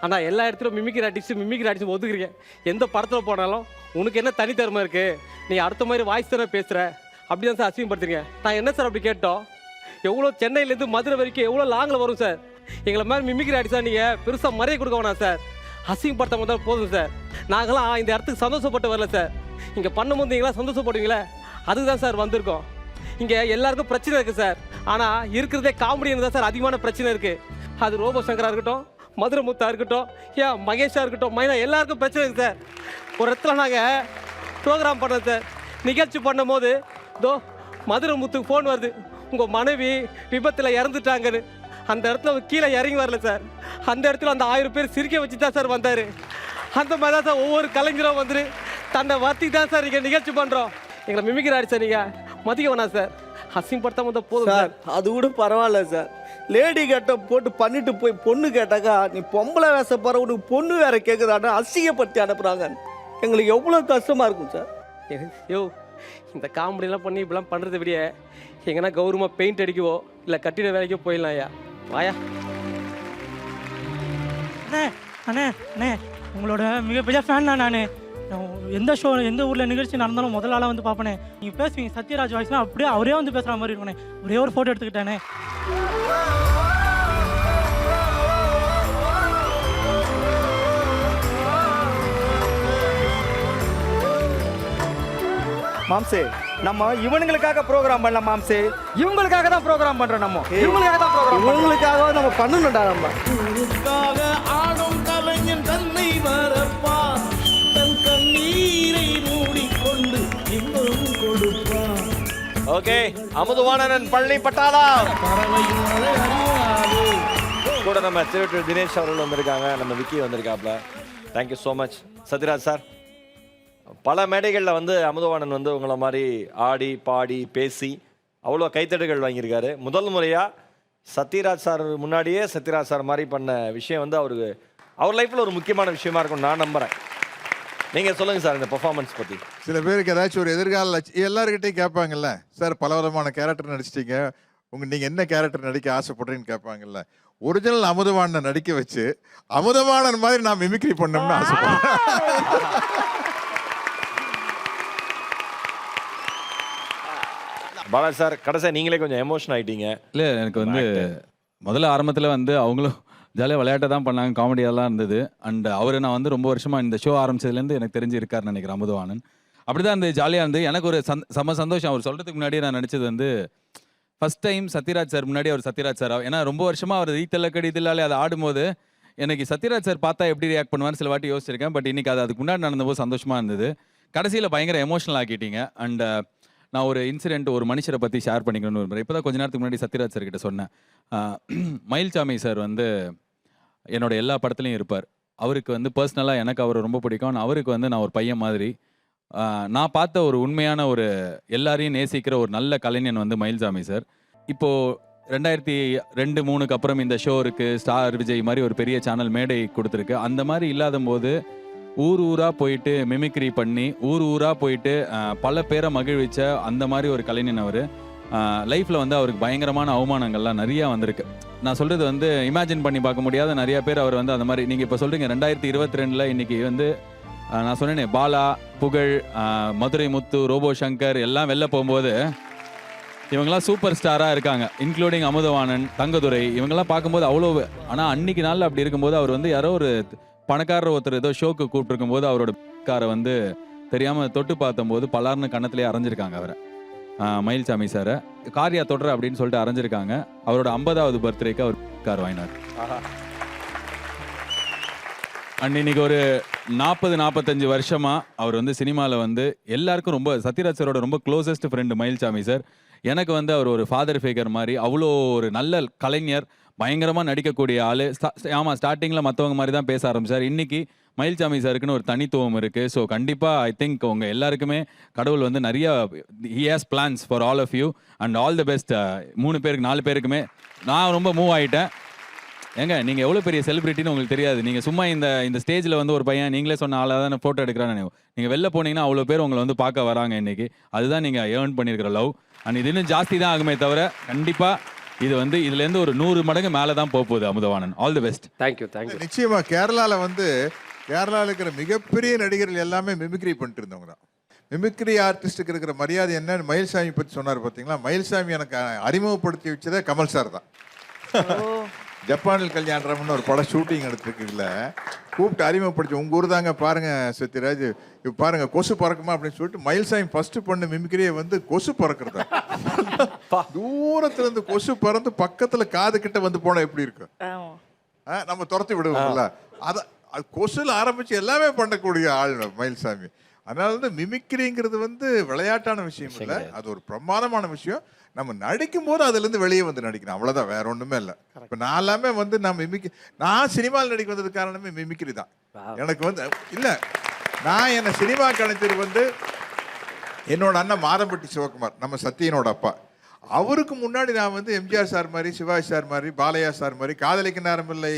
ஆனால் எல்லா இடத்துலையும் மிமிக்ரி ஆர்டிஸ்ட் ஒதுக்குறீங்க. எந்த படத்தில் போனாலும் உனக்கு என்ன தனித்திறமை இருக்குது, நீ அடுத்த மாதிரி வாய்ஸ் தானே பேசுகிற, அப்படி தான் சார் அசிங்கப்படுத்துறீங்க. நான் என்ன சார் அப்படி கேட்டோம்? எவ்வளோ சென்னையிலேருந்து மதுரை வரைக்கும் எவ்வளோ லாங்கில் வரும் சார். எங்களை மாதிரி மிமிக்ரி ஆர்டிஸ்டாக நீங்கள் பெருசாக மறைய கொடுக்க வேணாம் சார். அசிங்கப்படுத்த முதல் போதும் சார். நாங்களாம் இந்த இடத்துக்கு சந்தோஷப்பட்டு வரல சார். இங்கே பண்ணும்போது நீங்களாம் சந்தோஷப்படுவீங்களே, அதுக்கு தான் சார் வந்திருக்கோம். இங்கே எல்லாருக்கும் பிரச்சனை இருக்குது சார், ஆனால் இருக்கிறதே காமெடின்னு தான் சார் அதிகமான பிரச்சனை இருக்குது. அது ரோபோ சங்கரா இருக்கட்டும், மதுரை முத்தா இருக்கட்டும், ஏன் மகேஷா இருக்கட்டும், மைனா, எல்லாருக்கும் பிரச்சனை இருக்குது சார். ஒரு இடத்துல நாங்கள் ப்ரோக்ராம் பண்ணோம் சார், நிகழ்ச்சி பண்ணும் போது மதுரை முத்துக்கு ஃபோன் வருது, உங்கள் மனைவி விபத்தில் இறந்துட்டாங்கன்னு. அந்த இடத்துல அவர் கீழே இறங்கி வரல சார், அந்த இடத்துல அந்த 1000 பேர் சிரிக்க வச்சு தான் சார் வந்தார். அந்த மாதிரி தான் சார் ஒவ்வொரு கலைஞரும் வந்துட்டு தன்னை வர்த்தி தான் சார் இங்கே நிகழ்ச்சி பண்ணுறோம். எங்களை மிமிக்ரி ஆடி சார் நீங்கள் மதிக்க வேணாம் சார், அசிங்கப்படுத்தாம தான் போதும் சார். அது கூட பரவாயில்ல சார். லேடி கேட்ட போட்டு பண்ணிட்டு போய் பொண்ணு கேட்டாக்கா, நீ பொம்பளை வேச போற உனக்கு பொண்ணு வேற கேட்குதாட்டா அசிங்கப்படுத்தி அனுப்புறாங்க. எங்களுக்கு எவ்வளோ கஷ்டமா இருக்கும் சார். யோ இந்த காமெடியெல்லாம் பண்ணி இப்படிலாம் பண்ணுறத விட எங்கன்னா கௌரவமாக பெயிண்ட் அடிக்கவோ இல்லை கட்டிட வேலைக்கோ போயிடலாம். ஐயா வாயா. அண்ணே அண்ணே அண்ணே உங்களோட மிகப்பெரிய ஃபேன் தான் நான். எந்த ஷோ எந்த ஊரில் நிகழ்ச்சி நடந்தாலும் முதல் ஆளாக வந்து பார்ப்பேனே. நீங்கள் பேசுவீங்க சத்யராஜ் வாய்ஸ்லாம் அப்படியே அவரே வந்து பேசுகிற மாதிரி இருக்கணே. ஒரே ஒரு ஃபோட்டோ எடுத்துக்கிட்டேனே. மாம்சே நம்ம இவனுங்களுக்காக ப்ரோக்ராம் பண்ணலாம் மாம்சே, இவங்களுக்காக தான் ப்ரோக்ராம் பண்றோம். நம்ம இவங்களுக்காக தான் ப்ரோக்ராம், இவங்களுக்காக நம்ம பண்ணணும்டா. நம்ம ஆடும் கலைஞன் தன்னை வரப்பா, தன் கண்ணீரை மூடிக்கொண்டு இன்னும் கொடுப்பா. ஓகே, அமுதவாணன் பழனி பட்டாளா கூட நம்ம திருவள்ளூர் தினேஷ் அவர்கள் வந்திருக்காங்க, நம்ம விக்கி வந்திருக்காப்ல. Thank you so much Sathyaraj sir. பல மேடைகளில் வந்து அமுதவாணன் வந்து உங்களை மாதிரி ஆடி பாடி பேசி அவ்வளோ கைத்தட்டுகள் வாங்கியிருக்காரு. முதல் முறையாக சத்யராஜ் சார் முன்னாடியே சத்யராஜ் சார் மாதிரி பண்ண விஷயம் வந்து அவருக்கு அவர் லைஃப்பில் ஒரு முக்கியமான விஷயமா இருக்கும்னு நான் நம்புகிறேன். நீங்கள் சொல்லுங்கள் சார் இந்த பெர்ஃபார்மன்ஸ் பற்றி. சில பேருக்கு ஏதாச்சும் ஒரு எதிர்கால எல்லாருக்கிட்டையும் கேட்பாங்கல்ல, சார் பல விதமான கேரக்டர் நடிச்சிட்டீங்க, நீங்கள் என்ன கேரக்டர் நடிக்க ஆசைப்படுறீங்கன்னு கேட்பாங்கல்ல. ஒரிஜினல் அமுதவாணனை நடிக்க வச்சு அமுதவாணன் மாதிரி நான் மிமிக்ரி பண்ணோம்னு ஆசைப்படுறேன். பாலாஜி சார் கடைசியாக நீங்களே கொஞ்சம் எமோஷன் ஆகிட்டீங்க. இல்லை எனக்கு வந்து முதல்ல ஆரம்பத்தில் வந்து அவங்களும் ஜாலியாக விளையாட்டை தான் பண்ணாங்க, காமெடியெல்லாம் இருந்தது. அண்ட் அவர் நான் வந்து ரொம்ப வருஷமாக இந்த ஷோ ஆரம்பிச்சதுலேருந்து எனக்கு தெரிஞ்சு இருக்காருன்னு நினைக்கிறேன் அமுதவாணன். அப்படி தான் இருந்தது, ஜாலியாக இருந்து எனக்கு ஒரு செம சந்தோஷம். அவர் சொல்கிறதுக்கு முன்னாடியே நான் நினச்சது வந்து ஃபஸ்ட் டைம் சத்யராஜ் சார் முன்னாடி அவர் சத்யராஜ் சார், ஏன்னா ரொம்ப வருஷமாக அவர் ஈத்தலக்கடி இதில்லாலே அதை ஆடும்போது எனக்கு சத்யராஜ் சார் பார்த்தா எப்படி ரியாக்ட் பண்ணுவார்னு சில வாட்டி யோசிச்சிருக்கேன். பட் இன்னைக்கு அது அதுக்கு முன்னாடி நடந்தபோது சந்தோஷமாக இருந்தது. கடைசியில் பயங்கர எமோஷனல் ஆக்கிட்டீங்க. அண்ட் நான் ஒரு இன்சிடென்ட் ஒரு மனுஷரை பற்றி ஷேர் பண்ணிக்கணும்னு விரும்புகிறேன். இப்போ தான் கொஞ்ச நேரத்துக்கு முன்னாடி சத்யராஜ் சார் கிட்ட சொன்னேன். மயில்சாமி சார் வந்து என்னோட எல்லா படத்துலையும் இருப்பார். அவருக்கு வந்து பர்சனலாக எனக்கு அவர் ரொம்ப பிடிக்கும். அவருக்கு வந்து நான் ஒரு பையன் மாதிரி. நான் பார்த்த ஒரு உண்மையான ஒரு எல்லாரையும் நேசிக்கிற ஒரு நல்ல கலைஞன் வந்து மயில்சாமி சார். இப்போது 2002-03 அப்புறம் இந்த ஷோ இருக்குது, ஸ்டார் விஜய் மாதிரி ஒரு பெரிய சேனல் மேடை கொடுத்துருக்கு. அந்த மாதிரி இல்லாத போது ஊர் ஊராக போயிட்டு மிமிக்ரி பண்ணி ஊர் ஊராக போயிட்டு பல பேரை மகிழ்விச்ச அந்த மாதிரி ஒரு கலைஞன் அவர். லைஃப்பில் வந்து அவருக்கு பயங்கரமான அவமானங்கள்லாம் நிறையா வந்திருக்கு. நான் சொல்கிறது வந்து இமேஜின் பண்ணி பார்க்க முடியாத நிறையா பேர் அவர் வந்து அந்த மாதிரி. நீங்கள் இப்போ சொல்கிறீங்க 2022 இன்றைக்கி வந்து நான் சொன்னேனே பாலா, புகழ், மதுரை முத்து, ரோபோ சங்கர் எல்லாம் வெளில போகும்போது இவங்கெல்லாம் சூப்பர் ஸ்டாராக இருக்காங்க, இன்க்ளூடிங் அமுதவாணன், தங்கதுரை. இவங்கெல்லாம் பார்க்கும்போது அவ்வளோ. ஆனால் அன்றைக்கி நாளில் அப்படி இருக்கும்போது அவர் வந்து யாரோ ஒரு பணக்காரர் ஒருத்தர் ஏதோ ஷோக்கு கூப்பிட்டுருக்கும் போது அவரோட காரை வந்து தெரியாமல் தொட்டு பார்த்தம்போது பலார்னு கன்னத்திலே அரைஞ்சிருக்காங்க அவரை. மயில்சாமி சாரை காரியா தொடர அப்படின்னு சொல்லிட்டு அரைஞ்சிருக்காங்க. அவரோட 50வது பர்த்டேக்கு அவர் கார் வாங்கினார். அண்ட் இன்னைக்கு ஒரு 40-45 வருஷமா அவர் வந்து சினிமாவில் வந்து எல்லாருக்கும் ரொம்ப சத்யராஜ் சாரோட ரொம்ப க்ளோசஸ்ட் ஃப்ரெண்டு மயில்சாமி சார். எனக்கு வந்து அவர் ஒரு ஃபாதர் ஃபிகர் மாதிரி, அவ்வளோ ஒரு நல்ல கலைஞர், பயங்கரமாக நடிக்கக்கூடிய ஆள். ஆமாம், ஸ்டார்டிங்கில் மற்றவங்க மாதிரி தான் பேச ஆரம்பிச்சார். இன்னைக்கு மயில்சாமி சாருக்குன்னு ஒரு தனித்துவம் இருக்குது. ஸோ கண்டிப்பாக ஐ திங்க் உங்கள் எல்லாருக்குமே கடவுள் வந்து நிறைய he has plans for all of you and all the best. 3 பேருக்கு 4 பேருக்குமே நான் ரொம்ப மூவ் ஆகிட்டேன். ஏங்க நீங்கள் எவ்வளோ பெரிய செலிபிரிட்டின்னு உங்களுக்கு தெரியாது. நீங்கள் சும்மா இந்த ஸ்டேஜில் வந்து ஒரு பையன் நீங்களே சொன்ன ஆளாக தான் ஃபோட்டோ எடுக்கிறான்னு நீங்கள் வெளில போனீங்கன்னா அவ்வளோ பேர் உங்களை வந்து பார்க்க வராங்க இன்னைக்கு. அதுதான் நீங்கள் ஏர்ன் பண்ணியிருக்கிற லவ். அண்ட் இது இன்னும் ஜாஸ்தி தான் ஆகுமே தவிர கண்டிப்பாக இது வந்து இதுலேருந்து ஒரு 100 மடங்கு மேலே தான் போகுது. Amudhavanan, all the best. Thank you. நிச்சயமா கேரளாவில் இருக்கிற மிகப்பெரிய நடிகர்கள் எல்லாமே மிமிக்ரி பண்ணிட்டு இருந்தவங்க தான். மிமிக்ரி ஆர்டிஸ்ட்டுக்கு இருக்கிற மரியாதை என்னன்னு மயில்சாமி பற்றி சொன்னார் பார்த்தீங்களா. மயில்சாமி எனக்கு அறிமுகப்படுத்தி வச்சதே கமல் சார் தான். ஜப்பானில் கல்யாணம்னு ஒரு படம் ஷூட்டிங் எடுத்துருக்குல்ல, கூப்பிட்டு அறிமுகப்படுத்தி உங்கள் ஊர் தாங்க பாருங்க சத்யராஜ், இப்போ பாருங்க கொசு பறக்குமா அப்படின்னு சொல்லிட்டு மயில்சாமி ஃபர்ஸ்ட் பண்ண மிமிக்ரியே வந்து கொசு பறக்கிறதா. தூரத்துல இருந்து கொசு பறந்து பக்கத்துல காது கிட்ட வந்து போனா எப்படி இருக்கு, நம்ம துரத்தி விடுவோம்ல, அது கொசுல ஆரம்பிச்சு எல்லாமே பண்ணக்கூடிய ஆள் மயில்சாமி. அதனால வந்து மிமிக்ரிங்கிறது வந்து விளையாட்டான விஷயம் இல்லை, அது ஒரு பிரமாதமான விஷயம். நம்ம நடிக்கும் போது அதுல இருந்து வெளியே வந்து நடிக்கணும், அவ்வளவுதான், வேற ஒண்ணுமே இல்லை. இப்ப நான் எல்லாமே வந்து நான் சினிமாவில் நடிக்க வந்தது காரணமே மிமிக்ரி தான். எனக்கு வந்து இல்ல, நான் என்ன சினிமா கலைஞர் வந்து என்னோட அண்ணன் மாதம்பட்டி சிவகுமார், நம்ம சத்தியனோட அப்பா. அவருக்கு முன்னாடி நான் வந்து எம்ஜிஆர் சார் மாதிரி, சிவாஜி சார் மாதிரி, பாலையா சார் மாதிரி, காதலிக்க நேரமில்லை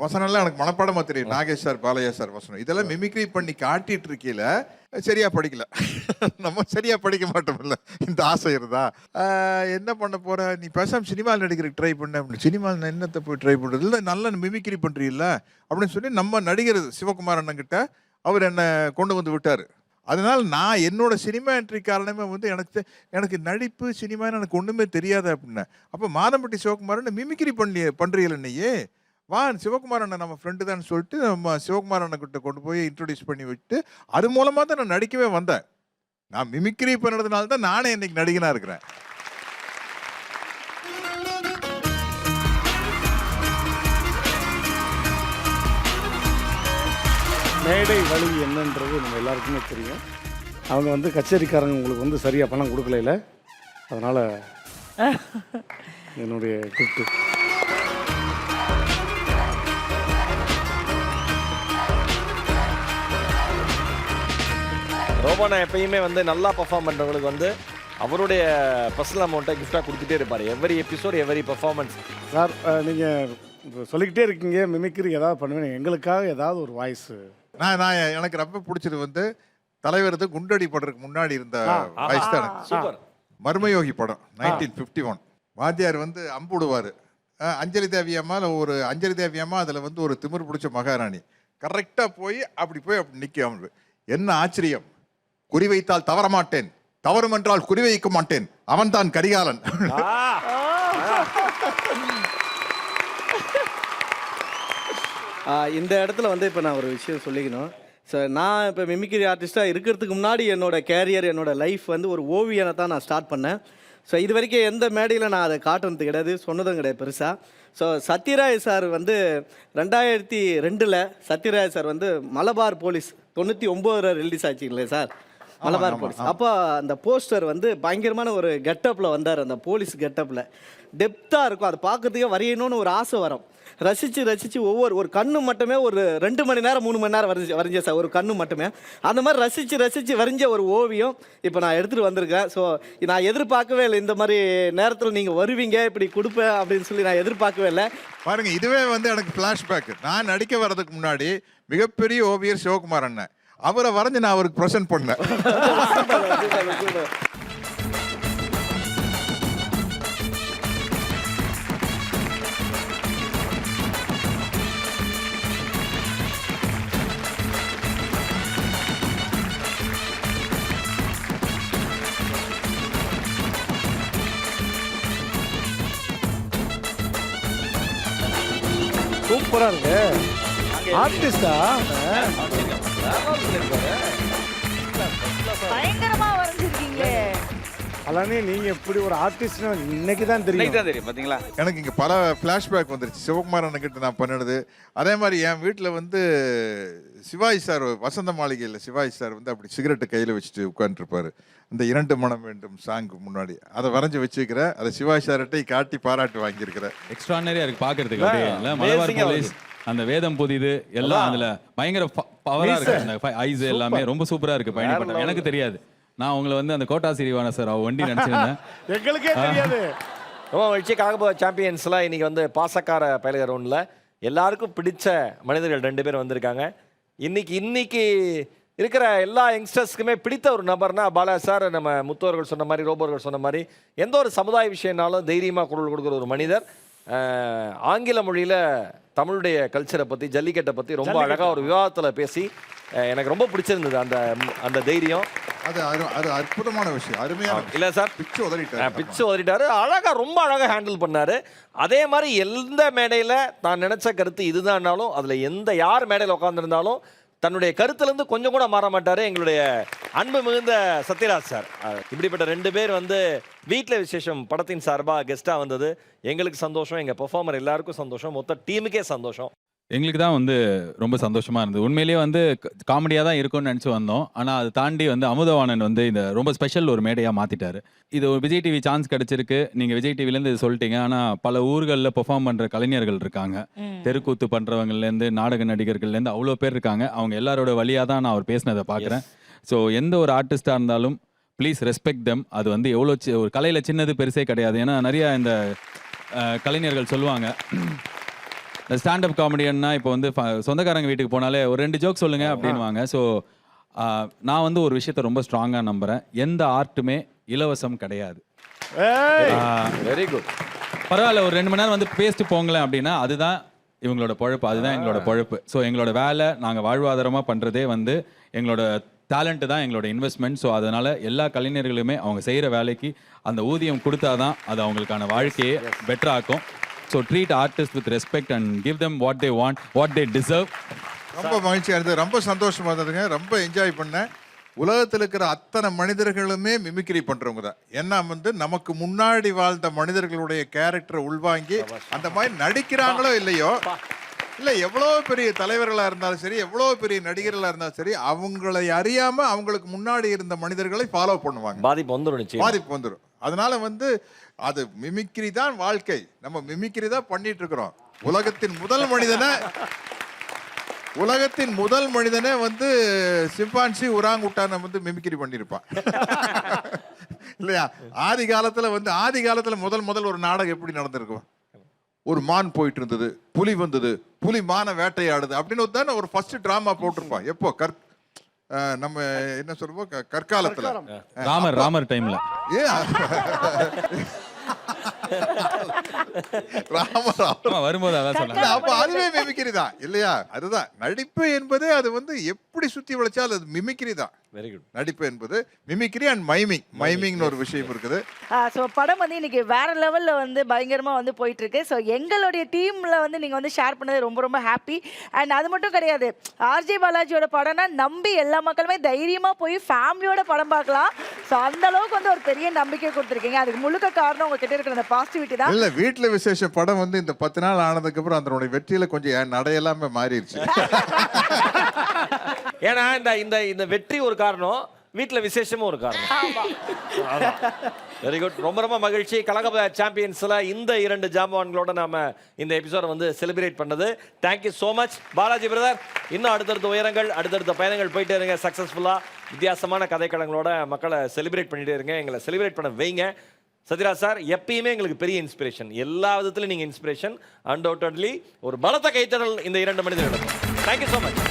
வசனம்லாம் எனக்கு மனப்பாடமா தெரியும். நாகேஷ் சார், பாலையா சார் வசனம் இதெல்லாம் மிமிக்ரி பண்ணி காட்டிட்டு இருக்கீல, சரியா படிக்கல. நம்ம சரியா படிக்க மாட்டோம்ல, இந்த ஆசை இருந்தா என்ன பண்ண போற, நீ பேசாம சினிமாவில் நடிக்கிறதுக்கு ட்ரை பண்ண. சினிமாவில் என்னத்தை போய் ட்ரை பண்றது இல்லை, நல்ல மிமிக்ரி பண்றீல்ல அப்படின்னு சொல்லி நம்ம நடிகர் சிவகுமார் அண்ணன் கிட்ட அவர் என்னை கொண்டு வந்து விட்டாரு. அதனால நான் என்னோட சினிமா என்ட்ரி காரணமே வந்து எனக்கு நடிப்பு சினிமான்னு எனக்கு ஒன்றுமே தெரியாது அப்படின்னு. அப்போ மாதம்பட்டி சிவகுமாரன் மிமிக்ரி பண்ணுறீங்கள நீயே, வா சிவகுமார் அண்ணன் நம்ம ஃப்ரெண்டு தான் சொல்லிட்டு நம்ம சிவகுமார் அண்ணன் கிட்ட கொண்டு போய் இன்ட்ரோடியூஸ் பண்ணி விட்டு அது மூலமாக தான் நான் நடிக்கவே வந்தேன். நான் மிமிக்ரி பண்ணுறதுனால தான் நானே இன்னைக்கு நடிகனாக இருக்கிறேன். மேடை வழி என்னன்றது நம்ம எல்லாருக்குமே தெரியும். அவங்க வந்து கச்சேரிக்காரங்க உங்களுக்கு வந்து சரியாக பணம் கொடுக்கல, அதனால் என்னுடைய கிஃப்ட்டு. ரோபோனா எப்பயுமே வந்து நல்லா பர்ஃபார்ம் பண்ணுறவங்களுக்கு வந்து அவருடைய பர்சனல் அமௌண்ட்டை கிஃப்டாக கொடுத்துட்டே இருப்பார். Every episode every performance. Sir நீங்கள் சொல்லிக்கிட்டே இருக்கீங்க மிமிக்ரி ஏதாவது பண்ணுவேன், எங்களுக்காக ஏதாவது ஒரு வாய்ஸ். நான் எனக்கு ரொம்ப பிடிச்சது வந்து தலைவர் குண்டடி படுறதுக்கு முன்னாடி இருந்த வாய்ஸ் தான். சூப்பர். மர்மயோகி படம் 1951. வாத்தியார் வந்து அம்புடுவார். அஞ்சலி தேவி அம்மா அதில் வந்து ஒரு திமிர் பிடிச்ச மகாராணி கரெக்டாக போய் அப்படி நிற்க. என்ன ஆச்சரியம், குறிவைத்தால் தவறமாட்டேன், தவறும் என்றால் குறிவைக்க மாட்டேன், அவன் தான் கரிகாலன். இந்த இடத்துல வந்து இப்போ நான் ஒரு விஷயம் சொல்லிக்கணும் சார். நான் இப்போ மிமிக்ரி ஆர்டிஸ்ட்டாக இருக்கிறதுக்கு முன்னாடி என்னோட கேரியர், என்னோட லைஃப் வந்து ஒரு ஓவியனை தான் நான் ஸ்டார்ட் பண்ணேன். ஸோ இது வரைக்கும் எந்த மேடையில் நான் அதை காட்டுனது கிடையாது, சொன்னதும் கிடையாது பெருசாக. ஸோ சத்யராஜ் சார் வந்து 2002 சத்யராஜ் சார் வந்து மலபார் போலீஸ் 99 ரிலீஸ் ஆச்சுங்களே சார், மலபார் போலீஸ். அப்போ அந்த போஸ்டர் வந்து பயங்கரமான ஒரு கெட்டப்பில் வந்தார். அந்த போலீஸ் கெட்டப்பில் டெப்த்தாக இருக்கும், அதை பார்க்கறதுக்கே வரையணும்னு ஒரு ஆசை வரும். ரசித்து ஒரு கண்ணு மட்டுமே ஒரு 2 மணி நேரம் 3 மணி நேரம் வரைஞ்சேன் சார், ஒரு கண்ணு மட்டுமே. அந்த மாதிரி ரசித்து வரைஞ்ச ஒரு ஓவியம் இப்போ நான் எடுத்துகிட்டு வந்திருக்கேன். ஸோ நான் எதிர்பார்க்கவே இல்லை, இந்த மாதிரி நேரத்தில் நீங்கள் வருவீங்க, இப்படி கொடுப்பேன் அப்படின்னு சொல்லி நான் எதிர்பார்க்கவே இல்லை. பாருங்க, இதுவே வந்து எனக்கு ஃப்ளாஷ்பேக். நான் நடிக்க வர்றதுக்கு முன்னாடி மிகப்பெரிய ஓவியர் சிவகுமார் அண்ணன், அவரை வரைஞ்சு நான் அவருக்கு ப்ரெசென்ட் பண்ணேன். சூப்பராக இருக்கு. ஆர்டிஸ்டா பயங்கரமா வரைஞ்சிருக்கீங்களே. பழனி நீங்க இப்படி ஒரு ஆர்டிஸ்ட்னு இன்னைக்கு தான் இன்னைக்கு தெரியும். தான் தெரியும் பார்த்தீங்களா? எனக்கு இங்கே பல ஃப்ளாஷ்பேக் வந்துருச்சு. சிவகுமார் அண்ணன்கிட்ட நான் பண்ணினது, அதே மாதிரி என் வீட்டில் வந்து சிவாஜி சார், வசந்த மாளிகையில் சிவாஜி சார் வந்து அப்படி சிகரெட்டு கையில் வச்சுட்டு உட்காந்துருப்பாரு. அந்த 2 மனம் வேண்டும் சாங்கு முன்னாடி அதை வரைஞ்சி வச்சுக்கிறேன். அதை சிவாஜி சார்கிட்ட காட்டி பாராட்டு வாங்கியிருக்கிறேன். எக்ஸ்ட்ரானரியா இருக்கு பாக்குறதுக்கு. அப்படியே இல்ல மலபார் போலீஸ், அந்த வேதம் புதிது எல்லாம் அதுல பயங்கர பவரா இருக்கு. அந்த ஐஸ் எல்லாமே ரொம்ப சூப்பரா இருக்கு. பயணிப்பட்ட எனக்கு தெரியாது. நான் உங்களை வந்து அந்த கோட்டா சிரிவான சார் வண்டி நினைச்சிருந்தேன். எங்களுக்கே தெரியாது. ரொம்ப மகிழ்ச்சி. காகப சாம்பியன்ஸ்ல இன்னைக்கு வந்து பாசக்கார பயலக ரவுண்டில் எல்லாருக்கும் பிடிச்ச மனிதர்கள் 2 பேர் வந்திருக்காங்க. இன்னைக்கு இருக்கிற எல்லா யங்ஸ்டர்ஸ்க்குமே பிடித்த ஒரு நபர்னா பாலா சார். நம்ம முத்தோர்கள் சொன்ன மாதிரி, ரோபோர்கள் சொன்ன மாதிரி, எந்த ஒரு சமுதாய விஷயம்னாலும் தைரியமாக குரல் கொடுக்குற ஒரு மனிதர். ஆங்கில மொழியில் தமிழுடைய கல்ச்சரை பற்றி, ஜல்லிக்கட்டை பற்றி ரொம்ப அழகாக ஒரு விவாதத்தில் பேசி எனக்கு ரொம்ப பிடிச்சிருந்தது அந்த தைரியம். அது அற்புதமான விஷயம். அருமையான இல்லை சார், பிச்சு உதறிட்டாரு. அழகாக, ரொம்ப அழகாக ஹேண்டில் பண்ணாரு. அதே மாதிரி எந்த மேடையில் தான் நினைச்ச கருத்து இதுதான்னாலும், அதில் யார் மேடையில் உட்காந்துருந்தாலும் தன்னுடைய கருத்துலேருந்து கொஞ்சம் கூட மாற மாட்டார் எங்களுடைய அன்பு மிகுந்த சத்யராஜ் சார். இப்படிப்பட்ட 2 பேர் வந்து வீட்டில் விசேஷம் படத்தின் சார்பாக கெஸ்ட்டாக வந்தது எங்களுக்கு சந்தோஷம், எங்கள் பெர்ஃபார்மர் எல்லாருக்கும் சந்தோஷம், மொத்த டீமுக்கே சந்தோஷம். எங்களுக்கு தான் வந்து ரொம்ப சந்தோஷமா இருந்தது. உண்மையிலேயே வந்து காமெடியாக தான் இருக்கும்னு நினச்சி வந்தோம். ஆனால் அதை தாண்டி வந்து அமுதவாணன் வந்து இந்த ரொம்ப ஸ்பெஷல் ஒரு மேடையாக மாற்றிட்டாரு. இது ஒரு விஜய் டிவி சான்ஸ் கிடச்சிருக்கு. நீங்கள் விஜய் டிவிலேருந்து இது சொல்லிட்டீங்க. ஆனால் பல ஊர்களில் பெர்ஃபார்ம் பண்ணுற கலைஞர்கள் இருக்காங்க. தெருக்கூத்து பண்ணுறவங்கலேருந்து, நாடக நடிகர்கள்லேருந்து அவ்வளோ பேர் இருக்காங்க. அவங்க எல்லாரோட வழியாக தான் நான் அவர் பேசினதை பார்க்குறேன். ஸோ எந்த ஒரு ஆர்டிஸ்டாக இருந்தாலும் ப்ளீஸ் ரெஸ்பெக்ட் தெம். அது வந்து எவ்வளோ ஒரு கலையில் சின்னது பெருசே கிடையாது. ஏன்னா நிறையா இந்த கலைஞர்கள் சொல்லுவாங்க, இந்த ஸ்டாண்டப் காமெடியன்னா இப்போ வந்து சொந்தக்காரங்க வீட்டுக்கு போனாலே ஒரு 2 ஜோக் சொல்லுங்க அப்படின்வாங்க. ஸோ நான் வந்து ஒரு விஷயத்தை ரொம்ப ஸ்ட்ராங்காக நம்புகிறேன். எந்த ஆர்ட்டுமே இலவசம் கிடையாது. Very good. பரவாயில்ல, ஒரு 2 மணி நேரம் வந்து பேசிட்டு போங்களேன் அப்படின்னா அதுதான் இவங்களோட பொழப்பு, அதுதான் எங்களோட பொழப்பு. ஸோ எங்களோட வேலை, நாங்கள் வாழ்வாதாரமாக பண்ணுறதே வந்து எங்களோட டேலண்ட்டு தான் எங்களோட இன்வெஸ்ட்மெண்ட். ஸோ அதனால் எல்லா கலைஞர்களுமே அவங்க செய்கிற வேலைக்கு அந்த ஊதியம் கொடுத்தா தான் அது அவங்களுக்கான வாழ்க்கையை பெட்டர் ஆக்கும். So treat artists with respect and give them what they want, what they deserve. ரொம்ப மகிழ்ச்சியாக இருந்தது, ரொம்ப சந்தோஷமாக இருந்ததுங்க, ரொம்ப என்ஜாய் பண்ணேன். உலகத்தில் இருக்கிற அத்தனை மனிதர்களுமே மிமிக்ரி பண்ணுறவங்க தான். ஏன்னா வந்து நமக்கு முன்னாடி வாழ்ந்த மனிதர்களுடைய கேரக்டரை உள்வாங்கி அந்த மாதிரி நடிக்கிறாங்களோ இல்லையோ, இல்லை எவ்வளோ பெரிய தலைவர்களாக இருந்தாலும் சரி, எவ்வளோ பெரிய நடிகர்களாக இருந்தாலும் சரி, அவங்களை அறியாமல் அவங்களுக்கு முன்னாடி இருந்த மனிதர்களை ஃபாலோ பண்ணுவாங்க. பாதிப்பு வந்துடும். அதனால வந்து அது மிமிக்ரி தான் வாழ்க்கை. நம்ம மிமிக்ரி தான் பண்ணிட்டு இருக்கிறோம். உலகத்தின் முதல் மனிதனே வந்து சிம்பான்சி உராங்குட்டான வந்து மிமிக்ரி பண்ணியிருப்பான் இல்லையா? ஆதி காலத்துல முதல் ஒரு நாடகம் எப்படி நடந்திருக்கும்? ஒரு மான் போயிட்டு இருந்தது, புலி வந்தது, புலி மான வேட்டையாடுது அப்படின்னு தானே ஒரு ஃபர்ஸ்ட் டிராமா போட்டிருப்பான். எப்போ நம்ம என்ன சொல்லுவோம், கற்காலத்துல ராமர் டைம்ல வரும்போது அப்ப அதுவே மிமிக்ரி தான் இல்லையா? அதுதான் நடிப்பு என்பது. அது வந்து எப்படி சுத்தி வளைச்சாலும் அது மிமிக்ரி தான். Very good. நடிப்பு என்பது மிமிக்ரி அண்ட் மைமிங்னு ஒரு விஷயம் இருக்குது. ஸோ படம் வந்து இன்னைக்கு வேற லெவல்ல வந்து பயங்கரமா வந்து போயிட்டு இருக்கு. ஸோ எங்களுடைய டீம்ல வந்து நீங்க வந்து ஷேர் பண்ணது ரொம்ப ரொம்ப ஹாப்பி. அண்ட் அது மட்டும் கிடையாது, ஆர்ஜே பாலாஜியோட படம்னா நம்பி எல்லா மக்களுமே தைரியமா போய் ஃபேமிலியோட படம் பார்க்கலாம். ஸோ அந்த அளவுக்கு வந்து ஒரு பெரிய நம்பிக்கை கொடுத்துருக்கீங்க. அதுக்கு முழுக்க காரணம் உங்ககிட்ட இருக்கிற அந்த பாசிட்டிவிட்டி தான். இல்ல, வீட்டுல விசேஷ படம் வந்து இந்த 10 நாள் ஆனதுக்கு அப்புறம் அதனுடைய வெற்றியில கொஞ்சம் நடையெல்லாமே மாறிடுச்சு. ஏன்னா இந்த வெற்றி ஒரு காரணம், வீட்டில் விசேஷமும் ஒரு காரணம். Very good. ரொம்ப ரொம்ப மகிழ்ச்சி. கலகப சாம்பியன்ஸில் இந்த 2 ஜாம்பவான்களோட நாம இந்த எபிசோட வந்து செலிப்ரேட் பண்ணது. Thank you so much Balaji brother. இன்னும் அடுத்தடுத்த உயரங்கள், அடுத்தடுத்த பயணங்கள் போயிட்டே இருங்க. சக்ஸஸ்ஃபுல்லாக வித்தியாசமான கதைக்களங்களோட மக்களை செலிப்ரேட் பண்ணிட்டே இருங்க. எங்களை செலிப்ரேட் பண்ண வைங்க. சத்யராஜ் சார் எப்பயுமே எங்களுக்கு பெரிய இன்ஸ்பிரேஷன். எல்லா விதத்திலும் நீங்கள் இன்ஸ்பிரேஷன். அன்டவுட்லி ஒரு பலத்த கைத்தடல் இந்த 2 மனிதர்களும். Thank you so much.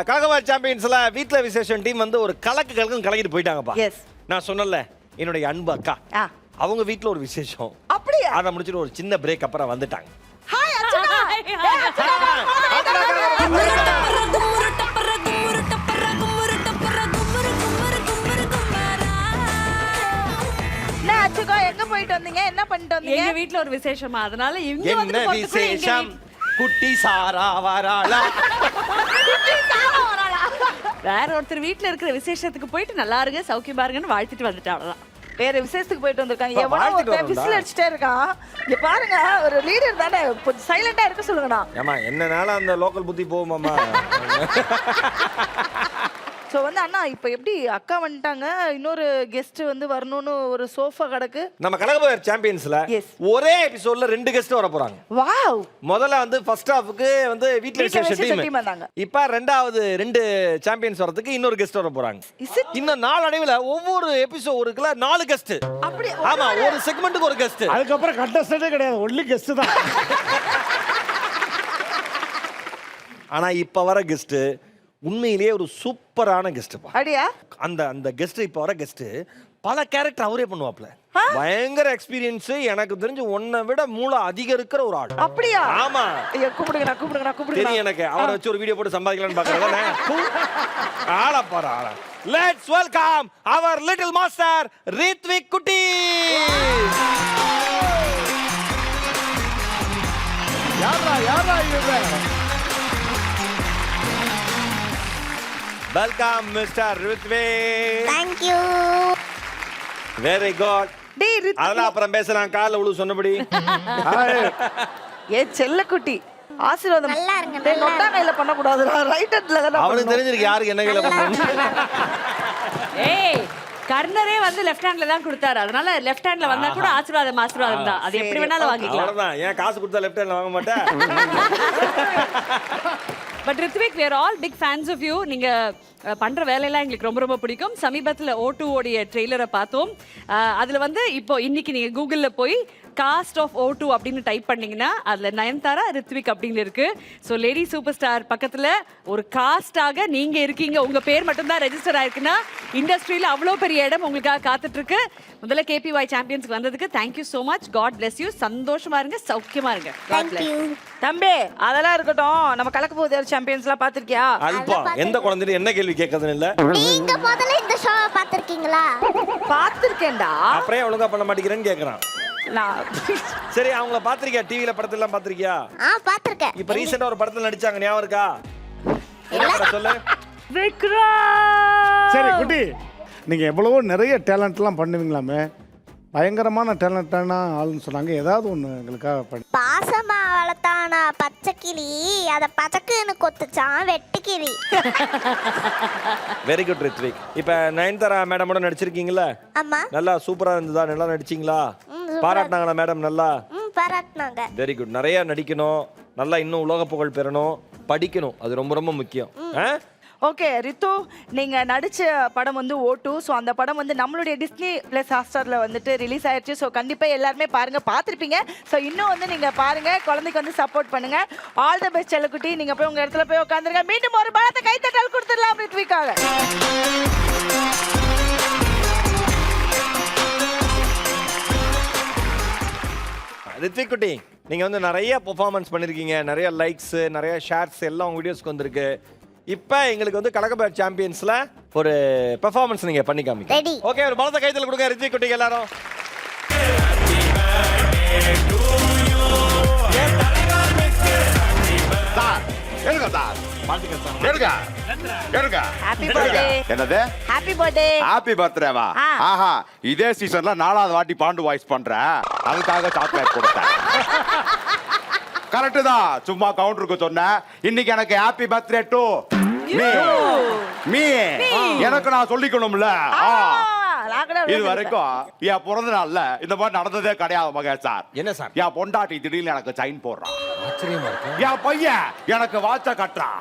காகவா சாம்பியன்ஸ்ல வீட்டில் விசேஷம் டீம் வந்து ஒரு கலக்கிட்டு போயிட்டாங்கப்பா. நான் சொன்னல, என்னுடைய அன்பு அக்கா அவங்க வீட்டில் ஒரு விசேஷம். அப்படியே அதை முடிச்சுட்டு ஒரு சின்ன பிரேக் அப்புறம் வந்துட்டாங்க. எங்க போயிட்டு வந்தீங்க? என்ன பண்ணிட்டு வந்தீங்க? எங்க வீட்ல ஒரு விசேஷமா, அதனால இங்க வந்து என்ன விசேஷம்? குட்டி சாரா வராளா? வேற ஒருத்தர் வீட்ல இருக்கிற விசேஷத்துக்கு போயிட்டு நல்லா இருங்க சௌக்கியமா இருங்கன்னு வாழ்த்திட்டு வந்துட்டேன் அவ்வளவுதான். வேற விசேஷத்துக்கு போயிட்டு வந்திருக்காங்க. அப்ப எவனோ வாழ்த்திட்டு ஒருத்தன் வரணும்டா. விசில் அடிச்சிட்டே இருக்கான். இங்க பாருங்க, ஒரு லீடர் தானே, கொஞ்சம் சைலண்டா இருக்க சொல்லுங்கண்ணா. ஏமா என்னனால அந்த லோக்கல் புத்தி போகுமாமா? ஸோ வந்து அண்ணா இப்போ எப்படி அக்கா வந்துட்டாங்க, இன்னொரு கெஸ்ட் வந்து வரணும்னு ஒரு சோஃபா கிடக்கு. நம்ம கலகபேர் சாம்பியன்ஸ்ல ஒரே எபிசோட்ல 2 கெஸ்ட் வர போறாங்க. வாவ். முதல்ல வந்து ஃபர்ஸ்ட் ஹாஃப்க்கு வந்து வீட்ல விசேஷ டீம் வந்தாங்க. இப்போ ரெண்டாவது 2 சாம்பியன்ஸ் வரதுக்கு இன்னொரு கெஸ்ட் வர போறாங்க. இன்னும் நாளடைவுல ஒவ்வொரு எபிசோடுக்குள்ள 4 கெஸ்ட். அப்படி ஆமா, ஒரு செக்மெண்ட்டுக்கு ஒரு கெஸ்ட். அதுக்கப்புறம் கண்டஸ்டன்டே கிடையாது, ஒன்லி கெஸ்ட் தான். ஆனா இப்ப வர கெஸ்ட் உண்மையிலேயே ஒரு சூப்பரான கெஸ்ட்ப்பா. அப்படியா? அந்த கெஸ்ட் இப்ப வர கெஸ்ட் பல கேரக்டர் அவரே பண்ணுவாப்ல. பயங்கர எக்ஸ்பீரியன்ஸ், எனக்கு தெரிஞ்சு உன்னை விட மூளை அதிகம் இருக்கிற ஒரு ஆள். அப்படியா? ஆமா. கூப்பிடுங்க. தெரியும் எனக்கு. அவரை வச்சு ஒரு வீடியோ போட்டு சம்பாதிக்கலாம்னு பாக்குறதானே. ஆளா பாரு ஆளா. Let's welcome our little master Rithvik குட்டி. யாரா இவங்க? Welcome mister Rithvik. Thank you. Very good. டேய் ரித்விக், அதெல்லாம் அப்புறம் பேசலாம், கால்ல உழு சொன்னபடி. ஏ செல்லக்குட்டி, ஆசீர்வாதம். நல்லா இருங்க, டேய் நொட்டா கையில பண்ண கூடாதுடா, ரைட் ஹேண்ட்ல தான. அவனுக்கு தெரிஞ்சிருக்கு யாருக்கு என்ன கையில பண்ணணும். ஏய் கர்ணரே வந்து லெஃப்ட் ஹேண்ட்ல தான் கொடுத்தாரு. அதனால லெஃப்ட் ஹேண்ட்ல வந்தா கூட ஆசீர்வாதம் தான். அது எப்படி வேணாலும் வாங்கிக்கலாம். அவ்வளவுதான். ஏன் காசு கொடுத்தா லெஃப்ட் ஹேண்ட்ல வாங்க மாட்டேன்? But Rithvik, we are all big fans of you. நீங்க பண்ற வேலையெல்லாம் எங்களுக்கு ரொம்ப ரொம்ப பிடிக்கும். சமீபத்தில் O2 உடைய ட்ரெய்லரை பார்த்தோம். அதுல வந்து இப்போ இன்னைக்கு நீங்க கூகுள்ல போய் காஸ்ட் ஆஃப் O2 அப்படின்னு டைப் பண்ணீங்கன்னா அதுல நயன்தாரா ரித்விக் அப்படின்னு இருக்கு. ஸோ லேடி சூப்பர் ஸ்டார் பக்கத்துல ஒரு காஸ்டாக நீங்க இருக்கீங்க. உங்க பேர் மட்டும் தான் ரெஜிஸ்டர் ஆயிருக்குன்னா இண்டஸ்ட்ரியில அவ்வளோ பெரிய இடம் உங்களுக்காக காத்துட்டு இருக்கு. முதல்ல KPY சாம்பியன்ஸ்க்கு வந்ததுக்கு thank you so much. God bless you. சந்தோஷமா இருங்க, சௌக்கியமா இருங்க. Thank you. தம்பி அதெல்லாம் இருக்கட்டும், நம்ம கலக்க போகுது சாம்பியன்ஸ்லாம் பார்த்திருக்கியா? அல்பா எந்த குழந்தையும் என்ன கேள்வி கேட்கறதுன்னு இல்ல. நீங்க முதல்ல இந்த ஷோவை பார்த்திருக்கீங்களா? பார்த்திருக்கேன்டா. அப்படியே ஒழுங்கா பண்ண மாட்டேங்கிறேன்னு கேக்குறான். சரி, அவங்கள பாத்திருக்கியா? டிவில படத்துல எல்லாம் பாத்திருக்கியா? பார்த்திருக்கேன். இப்ப ரீசெண்டா ஒரு படத்துல நடிச்சாங்க, ஞாபகம் இருக்கா? என்ன படம் சொல்லு. விக்ரம். சரி குட்டி, நீங்க எவ்வளவோ நிறைய டேலண்ட்லாம் பண்ணுவீங்களாமே, பயங்கரமான டேலண்டான ஆளுன்னு சொன்னாங்க. ஏதாவது ஒன்று எங்களுக்காக பண்ணி. பாசமா வளர்த்தான பச்சைக்கிளி அதை பச்சைக்குன்னு கொத்துச்சான் வெட்டுக்கிளி. Very good Rithvik. இப்ப நயன்தாரா மேடமோட நடிச்சிருக்கீங்களா? ஆமா. நல்லா சூப்பரா இருந்ததா? நல்லா நடிச்சீங்களா? பாராட்டினாங்களா மேடம்? நல்லா பாராட்டினாங்க. Very good. நிறைய நடிக்கணும், நல்லா இன்னும் உலக புகழ் பெறணும், படிக்கணும், அது ரொம்ப ரொம்ப முக்கியம். ஓகே ரித்து, நீங்க நடிச்ச படம் வந்து O2. ஸோ அந்த படம் வந்து நம்மளுடைய டிஸ்னி பிளஸ் ஹாட்ஸ்டார்ல வந்துட்டு ரிலீஸ் ஆயிடுச்சு. ஸோ கண்டிப்பா எல்லாருமே பாருங்க, பார்த்துருப்பீங்க. ஸோ இன்னும் வந்து நீங்க பாருங்க, குழந்தைக்கு வந்து சப்போர்ட் பண்ணுங்க. ஆல் தி பெஸ்ட் செல்லக்குட்டி. நீங்க போய் உங்க இடத்துல போய் உட்காந்துருங்க. மீண்டும் ஒரு பலத்தை கைத்தட்டல் கொடுத்துடலாம் ரித்விக்காக. ரித்விக் குட்டி, நீங்க வந்து நிறைய பெர்ஃபார்மன்ஸ் பண்ணிருக்கீங்க, நிறைய லைக்ஸ், நிறைய ஷேர்ஸ் எல்லாம் உங்க வீடியோஸ்க்கு வந்திருக்கு. இப்போ எங்களுக்கு வந்து கலகபேர் சாம்பியன்ஸ்ல ஒரு பெர்ஃபார்மன்ஸ் நீங்க பண்ணி காமிங்க. ரெடி? ஓகே, ஒரு பலத்த கைத்தல கொடுங்க ரித்விக் குட்டிக்கு எல்லாரும். Happy birthday. என்னது? Happy birthday. ஹாப்பி பர்த்டேவா? ஆஹா, இதே சீசன்ல 4வது வாட்டி பாண்டு வாய்ஸ் பண்றேன், அதுக்காக சாக்லேட் கொடுத்தேன். கரெக்ட் தான், சும்மா கவுண்டருக்கு சொன்னேன். இன்னைக்கு எனக்கு ஹாப்பி பர்த்டே டு மீ. எனக்கு நான் சொல்லிக்கணும்ல. இது வரைக்கும் என் பிறந்த நாள்ல இந்த மாதிரி நடந்ததே கிடையாது மகேஷ் சார். என்ன சார்? என் பொண்டாட்டி திடீர்னு எனக்கு செயின் போடுறான். ஆச்சரியமா இருக்கு. என் பையன் எனக்கு வாட்ச கட்டுறான்.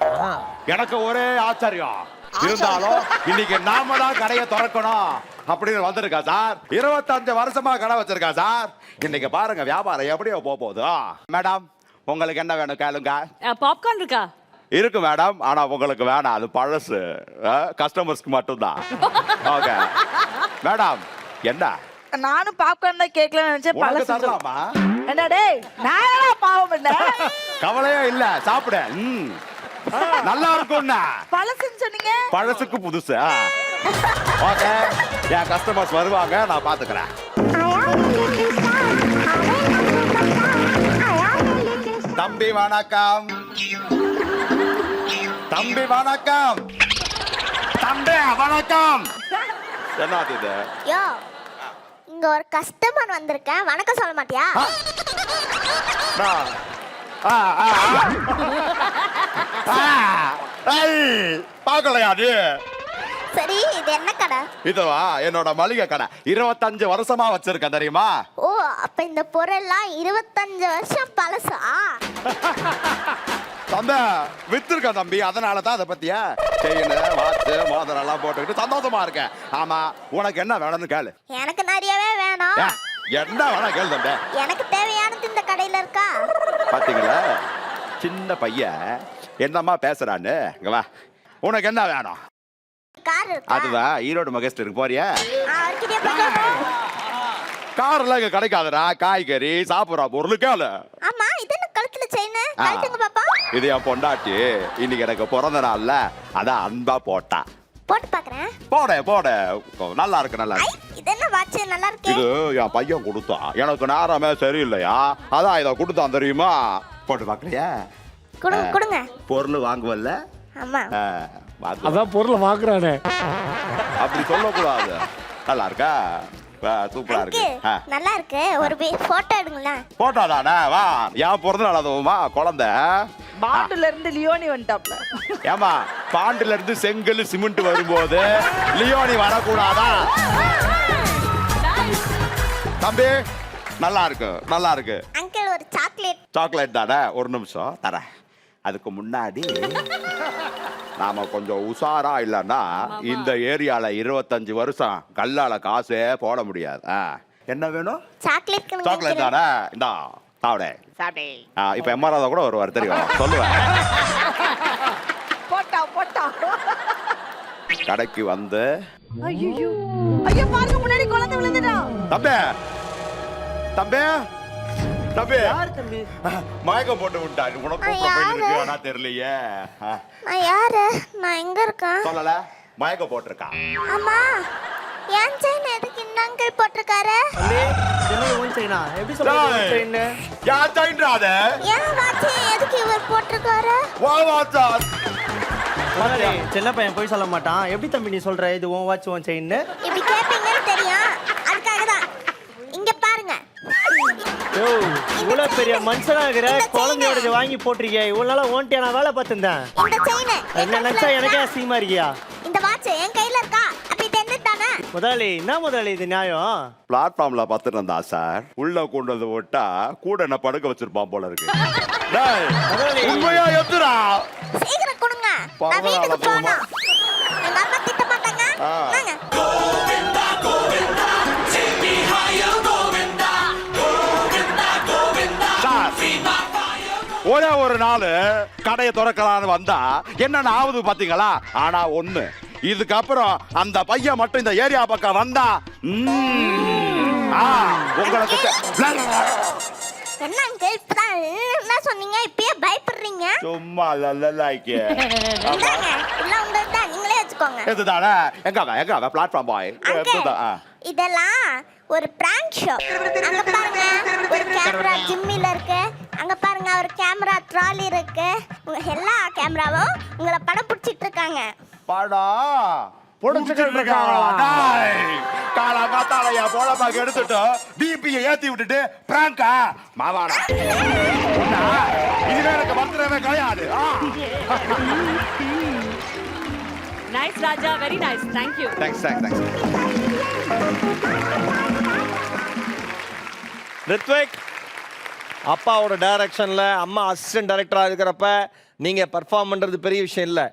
எனக்கு ஒரே ஆச்சரியம். இருந்தாலும் இன்னைக்கு நாம தான் கடையை திறக்கணும் அப்படின்னு வந்திருக்கா சார். 25 வருஷமா கடை வச்சிருக்கா சார். இன்னைக்கு பாருங்க வியாபாரம் எப்படியோ போகுது. மேடம், உங்களுக்கு என்ன வேணும் கேளுங்க. பாப்கார்ன் இருக்கா? இருக்கு மேடம், ஆனா உங்களுக்கு வேணாம், அது பழசு, கஸ்டமர்ஸ்க்கு மட்டும்தான். Okay madam. என்ன? நானும் பாப்கார்ன் தான் கேட்கலாம்னு நினைச்சேன். பழசு தரலாமா? என்ன டேய், நான் பாவம் பண்ண. கவலையே இல்ல, சாப்பிடு. நல்லா இருக்கும்னா. பழசுன்னு சொன்னீங்க. பழசுக்கு புதுசு. ஓகே, என் கஸ்டமர்ஸ் வருவாங்க, நான் பாத்துக்கிறேன். தம்பி வணக்கம். தம்பி வணக்கம். தம்பி வணக்கம். என்னது இது? யோ இங்க ஒரு கஸ்டமர் வந்திருக்கேன், வணக்கம் சொல்ல மாட்டியா? பாக்கலையா அது? சரி இது என்ன கடை? இதுவா என்னோட மளிகை கடை. 25 வருஷமா வச்சிருக்கேன் தெரியுமா? ஓ அப்ப இந்த பொருள்லாம் 25 வருஷம் பழசா? தம்பி வித்துருக்கேன் தம்பி, அதனால தான் அதை பத்தியா செயின் வாட்ச் மோதிரம் எல்லாம் போட்டுக்கிட்டு சந்தோஷமா இருக்கேன். ஆமா உனக்கு என்ன வேணும்னு கேளு. எனக்கு நிறையவே வேணும். என்ன வேணா கேளு தம்பி. எனக்கு தேவையானது இந்த கடையில இருக்கா? பாத்தீங்களா சின்ன பையன் என்னம்மா பேசுறான்னு. இங்க வா, உனக்கு என்ன வேணும்? கார் இருக்கா? அதுதான் ஈரோடு மகேஸ்டருக்கு போறியா? அவர்கிட்டயே போகணும். கார் எல்லாம் இங்க கிடைக்காதுடா, காய்கறி சாப்பிடுற பொருள் கேளு. ஆமா இது என்ன கழுத்துல செயின்? கழுத்துங்க பாப்பா. இது என் பொண்டாட்டி, இன்னைக்கு எனக்கு பிறந்த நாள்ல அதான் அன்பா போட்டா. போட்டு பாக்குறேன். போட நல்லா இருக்கு நல்லா இருக்கு. இது என்ன வாட்ச் நல்லா இருக்கு? இது என் பையன் கொடுத்தான், எனக்கு நேரமே சரியில்லையா அதான் இதை கொடுத்தான் தெரியுமா. போட்டு பாக்குறியா? கொடுங்க. பொருள் வாங்குவல்ல? ஆமா. அதான் பொருளை வாங்குறானே. அப்படி சொல்லக்கூடாது. நல்லா இருக்கா? சூப்பரா இருக்கு. நல்லா இருக்கு. ஒரு போட்டோ எடுங்களேன். போட்டோ தானே? வா, என் பிறந்த நாள் அதுவுமா குழந்தை. பாண்டுல இருந்து லியோனி வந்துட்டாப்ல. ஏமா பாண்டுல இருந்து செங்கல் சிமெண்ட் வரும்போது லியோனி வரக்கூடாதா? தம்பி நல்லா இருக்கு நல்லா இருக்கு. அங்கிள் ஒரு சாக்லேட். சாக்லேட் தானே? ஒரு நிமிஷம் தரேன். அதுக்கு முன்னாடி நாம கொஞ்சம் உஷாரா இல்லைன்னா இந்த ஏரியால 25 வருஷம் கல்லால காசே போட முடியாது. என்ன வேணும்? சாக்லேட். சாக்லேட் தானே? இந்தா சாப்பிடே. இப்ப எம்ஆர்ஆ கூட வருவார் தெரியும், சொல்லுவேன். போட்டா கடைக்கு வந்து ஐயோ ஐயோ பாருங்க முன்னாடி குழந்தை விழுந்துட்டான். தம்பி தம்பி தம்பி யார் தம்பி? மயக்கம் போட்டு விட்டாரு. உனக்கு இருக்கு ஆனா தெரியலையே. நான் யாரு? நான் எங்க இருக்கேன்? சொல்லல. மயக்கம் போட்டிருக்கா. ஆமா. ஏன் செயின் எதுக்கு இந்த அங்கிள் போட்டிருக்காரு? என்ன ஓன் செயினா? எப்படி சொல்றீங்க செயின்? யா செயின்றாதே. ஏன் வாட்ச் எதுக்கு இவர் போட்டிருக்காரு? வா வாட்ச். முதலே சின்ன பையன் போய் சொல்ல மாட்டான். எப்படி தம்பி நீ சொல்ற இது உன் வாட்ச் உன் செயின்? இப்படி கேப்பீங்கன்னு தெரியும், அதுக்காக தான். இங்க பாருங்க. யோ இவ்வளவு பெரிய மனுஷனா இருக்கிற குழந்தையோட வாங்கி போட்டிருக்கியா? இவ்வளவு நாளா ஓன்ட்டியா நான் வேலை பார்த்திருந்தேன். இந்த செயின் என்ன நினைச்சா எனக்கே அசிங்கமா இருக்கியா? இந்த வாட்ச் என் கையில இருக்கா? அப்ப இது என்ன தானே? முதலாளி என்ன முதலாளி இது நியாயம்? பிளாட்ஃபார்ம்ல பார்த்துட்டு இருந்தா சார், உள்ள கொண்டு வந்து விட்டா கூட என்ன படுக்க வச்சிருப்பான் போல இருக்கு. உண்மையா எத்துறா? சீக்கிரம் கொடுங்க, நான் வீட்டுக்கு போகணும். எங்க அம்மா திட்ட மாட்டாங்க. வாங்க. கோவிந்தா கோவிந்தா ஜெபி ஹாயோ கோவிந்தா கோவிந்தா கோவிந்தா. ஒரே ஒரு நாள் கடையை திறக்கலான்னு வந்தா என்னென்ன ஆகுது பாத்தீங்களா? ஆனா ஒண்ணு, இதுக்கப்புறம் அந்த பையன் மட்டும் இந்த ஏரியா பக்கம் வந்தா உங்களுக்கு என்ன அங்கிள் இப்பதான் என்ன சொன்னீங்க? இப்பயே பயப்படுறீங்க? சும்மா லல்லலாய்க்கே. எல்லாம் உங்களுக்கு தான், நீங்களே வச்சுக்கோங்க. எதுதானே? எங்க பிளாட்ஃபார்ம் பாய். இதெல்லாம் ஒரு பிராங்க் ஷோ. அங்க பாருங்க ஒரு கேமரா ஜிம்மில இருக்கு. அங்க பாருங்க ஒரு கேமரா ட்ராலி இருக்கு. எல்லா கேமராவும் உங்களை படம் பிடிச்சிட்டு இருக்காங்க. படம் புடிச்சிட்டு இருக்காங்களா? காலங்காத்தாலையா போலமாக எடுத்துட்டு பிபியை ஏத்தி விட்டுட்டு பிராங்கா மாவாடா. இதுவே எனக்கு பர்த்டேவே கிடையாது. Nice Raja, very nice. Thank you. Thanks. Rithvik, அப்பாவோட டைரக்ஷன்ல அம்மா அசிஸ்டன்ட் டைரக்டரா இருக்கிறப்ப நீங்க பெர்ஃபார்ம் பண்றது பெரிய விஷயம் இல்லை.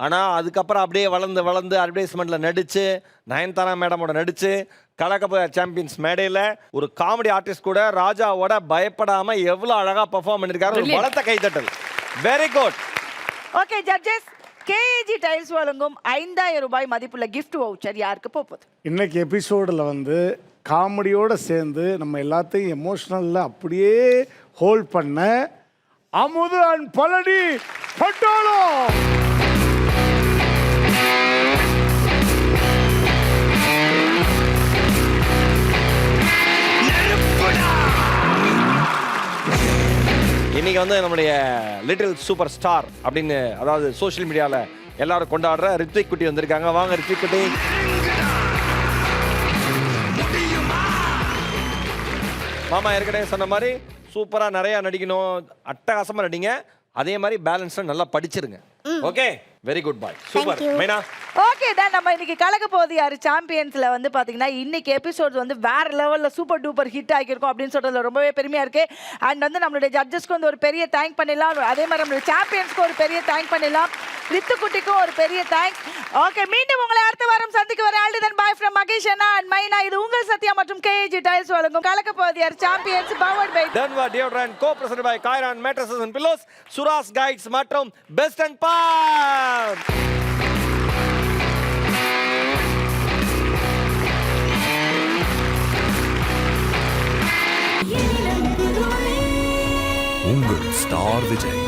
ஆனால் அதுக்கப்புறம் அப்படியே வளர்ந்து அட்வர்டைஸ்மெண்ட்டில் நடித்து, நயன்தாரா மேடமோட நடித்து, கலக்கப்போய சாம்பியன்ஸ் மேடையில் ஒரு காமெடி ஆர்டிஸ்ட் கூட ராஜாவோட பயப்படாமல் எவ்வளோ அழகாக பெர்ஃபார்ம் பண்ணியிருக்காரு. ஒரு பலத்த கைத்தட்டல். Very good. Okay judges, KAG tiles வழங்கும் 5000 ரூபாய் மதிப்புள்ள கிஃப்ட் வவுச்சர் யாருக்கு போகுது? இன்னைக்கு எபிசோடில் வந்து காமெடியோடு சேர்ந்து நம்ம எல்லாத்தையும் எமோஷ்னலில் அப்படியே ஹோல்ட் பண்ண அமுது அண்ட் பழனி பட்டாளம். இன்னைக்கு வந்து நம்முடைய லிட்டில் சூப்பர் ஸ்டார் அப்படின்னு, அதாவது சோஷியல் மீடியாவில் எல்லாரும் கொண்டாடுற ரித்விக் குட்டி வந்திருக்காங்க. வாங்க ரித்விக் குட்டி. மாமா ஏற்கனவே சொன்ன மாதிரி சூப்பரா நிறைய நடிக்கணும், அட்டகாசமா நடிங்க. அதே மாதிரி பேலன்ஸா நல்லா படிச்சிருங்க. ஓகே, வெரி குட் பாய், சூப்பர். மைனா ஓகே தான், நம்ம இன்னைக்கு கலக்க போகுது யாரு சாம்பியன்ஸ்ல வந்து பாத்தீங்கன்னா இன்னைக்கு எபிசோட் வந்து வேற லெவல்ல சூப்பர் டூப்பர் ஹிட் ஆகிருக்கும் அப்படின்னு சொல்றதுல ரொம்பவே பெருமையா இருக்கு. அண்ட் வந்து நம்மளுடைய ஜட்ஜஸ்க்கு வந்து ஒரு பெரிய தேங்க் பண்ணிடலாம். அதே மாதிரி நம்மளுடைய சாம்பியன்ஸ்க்கு ஒரு பெரிய தேங்க் பண்ணிடலாம். ரித்துக்குட்டிக்கும் ஒரு பெரிய தேங்க்ஸ். ஓகே, மீண்டும் உங்களை அடுத்த வாரம் சந்திக்க வர ஆல்டிதன் பாய் ஃப்ரம் மகேஷ் அண்ணா அண்ட் மைனா. இது உங்கள் சத்யா மற்றும் கேஜி டைல்ஸ் வழங்கும் கலக்க போகுது யார் champions powered by Denver deodorant co present by கைரான் மேட்ரஸஸ் அண்ட் பில்லோஸ், சுராஸ் கைட்ஸ் மற்றும் பெஸ்ட் அண்ட் பாம். உங்கள் ஸ்டார் விஜய்.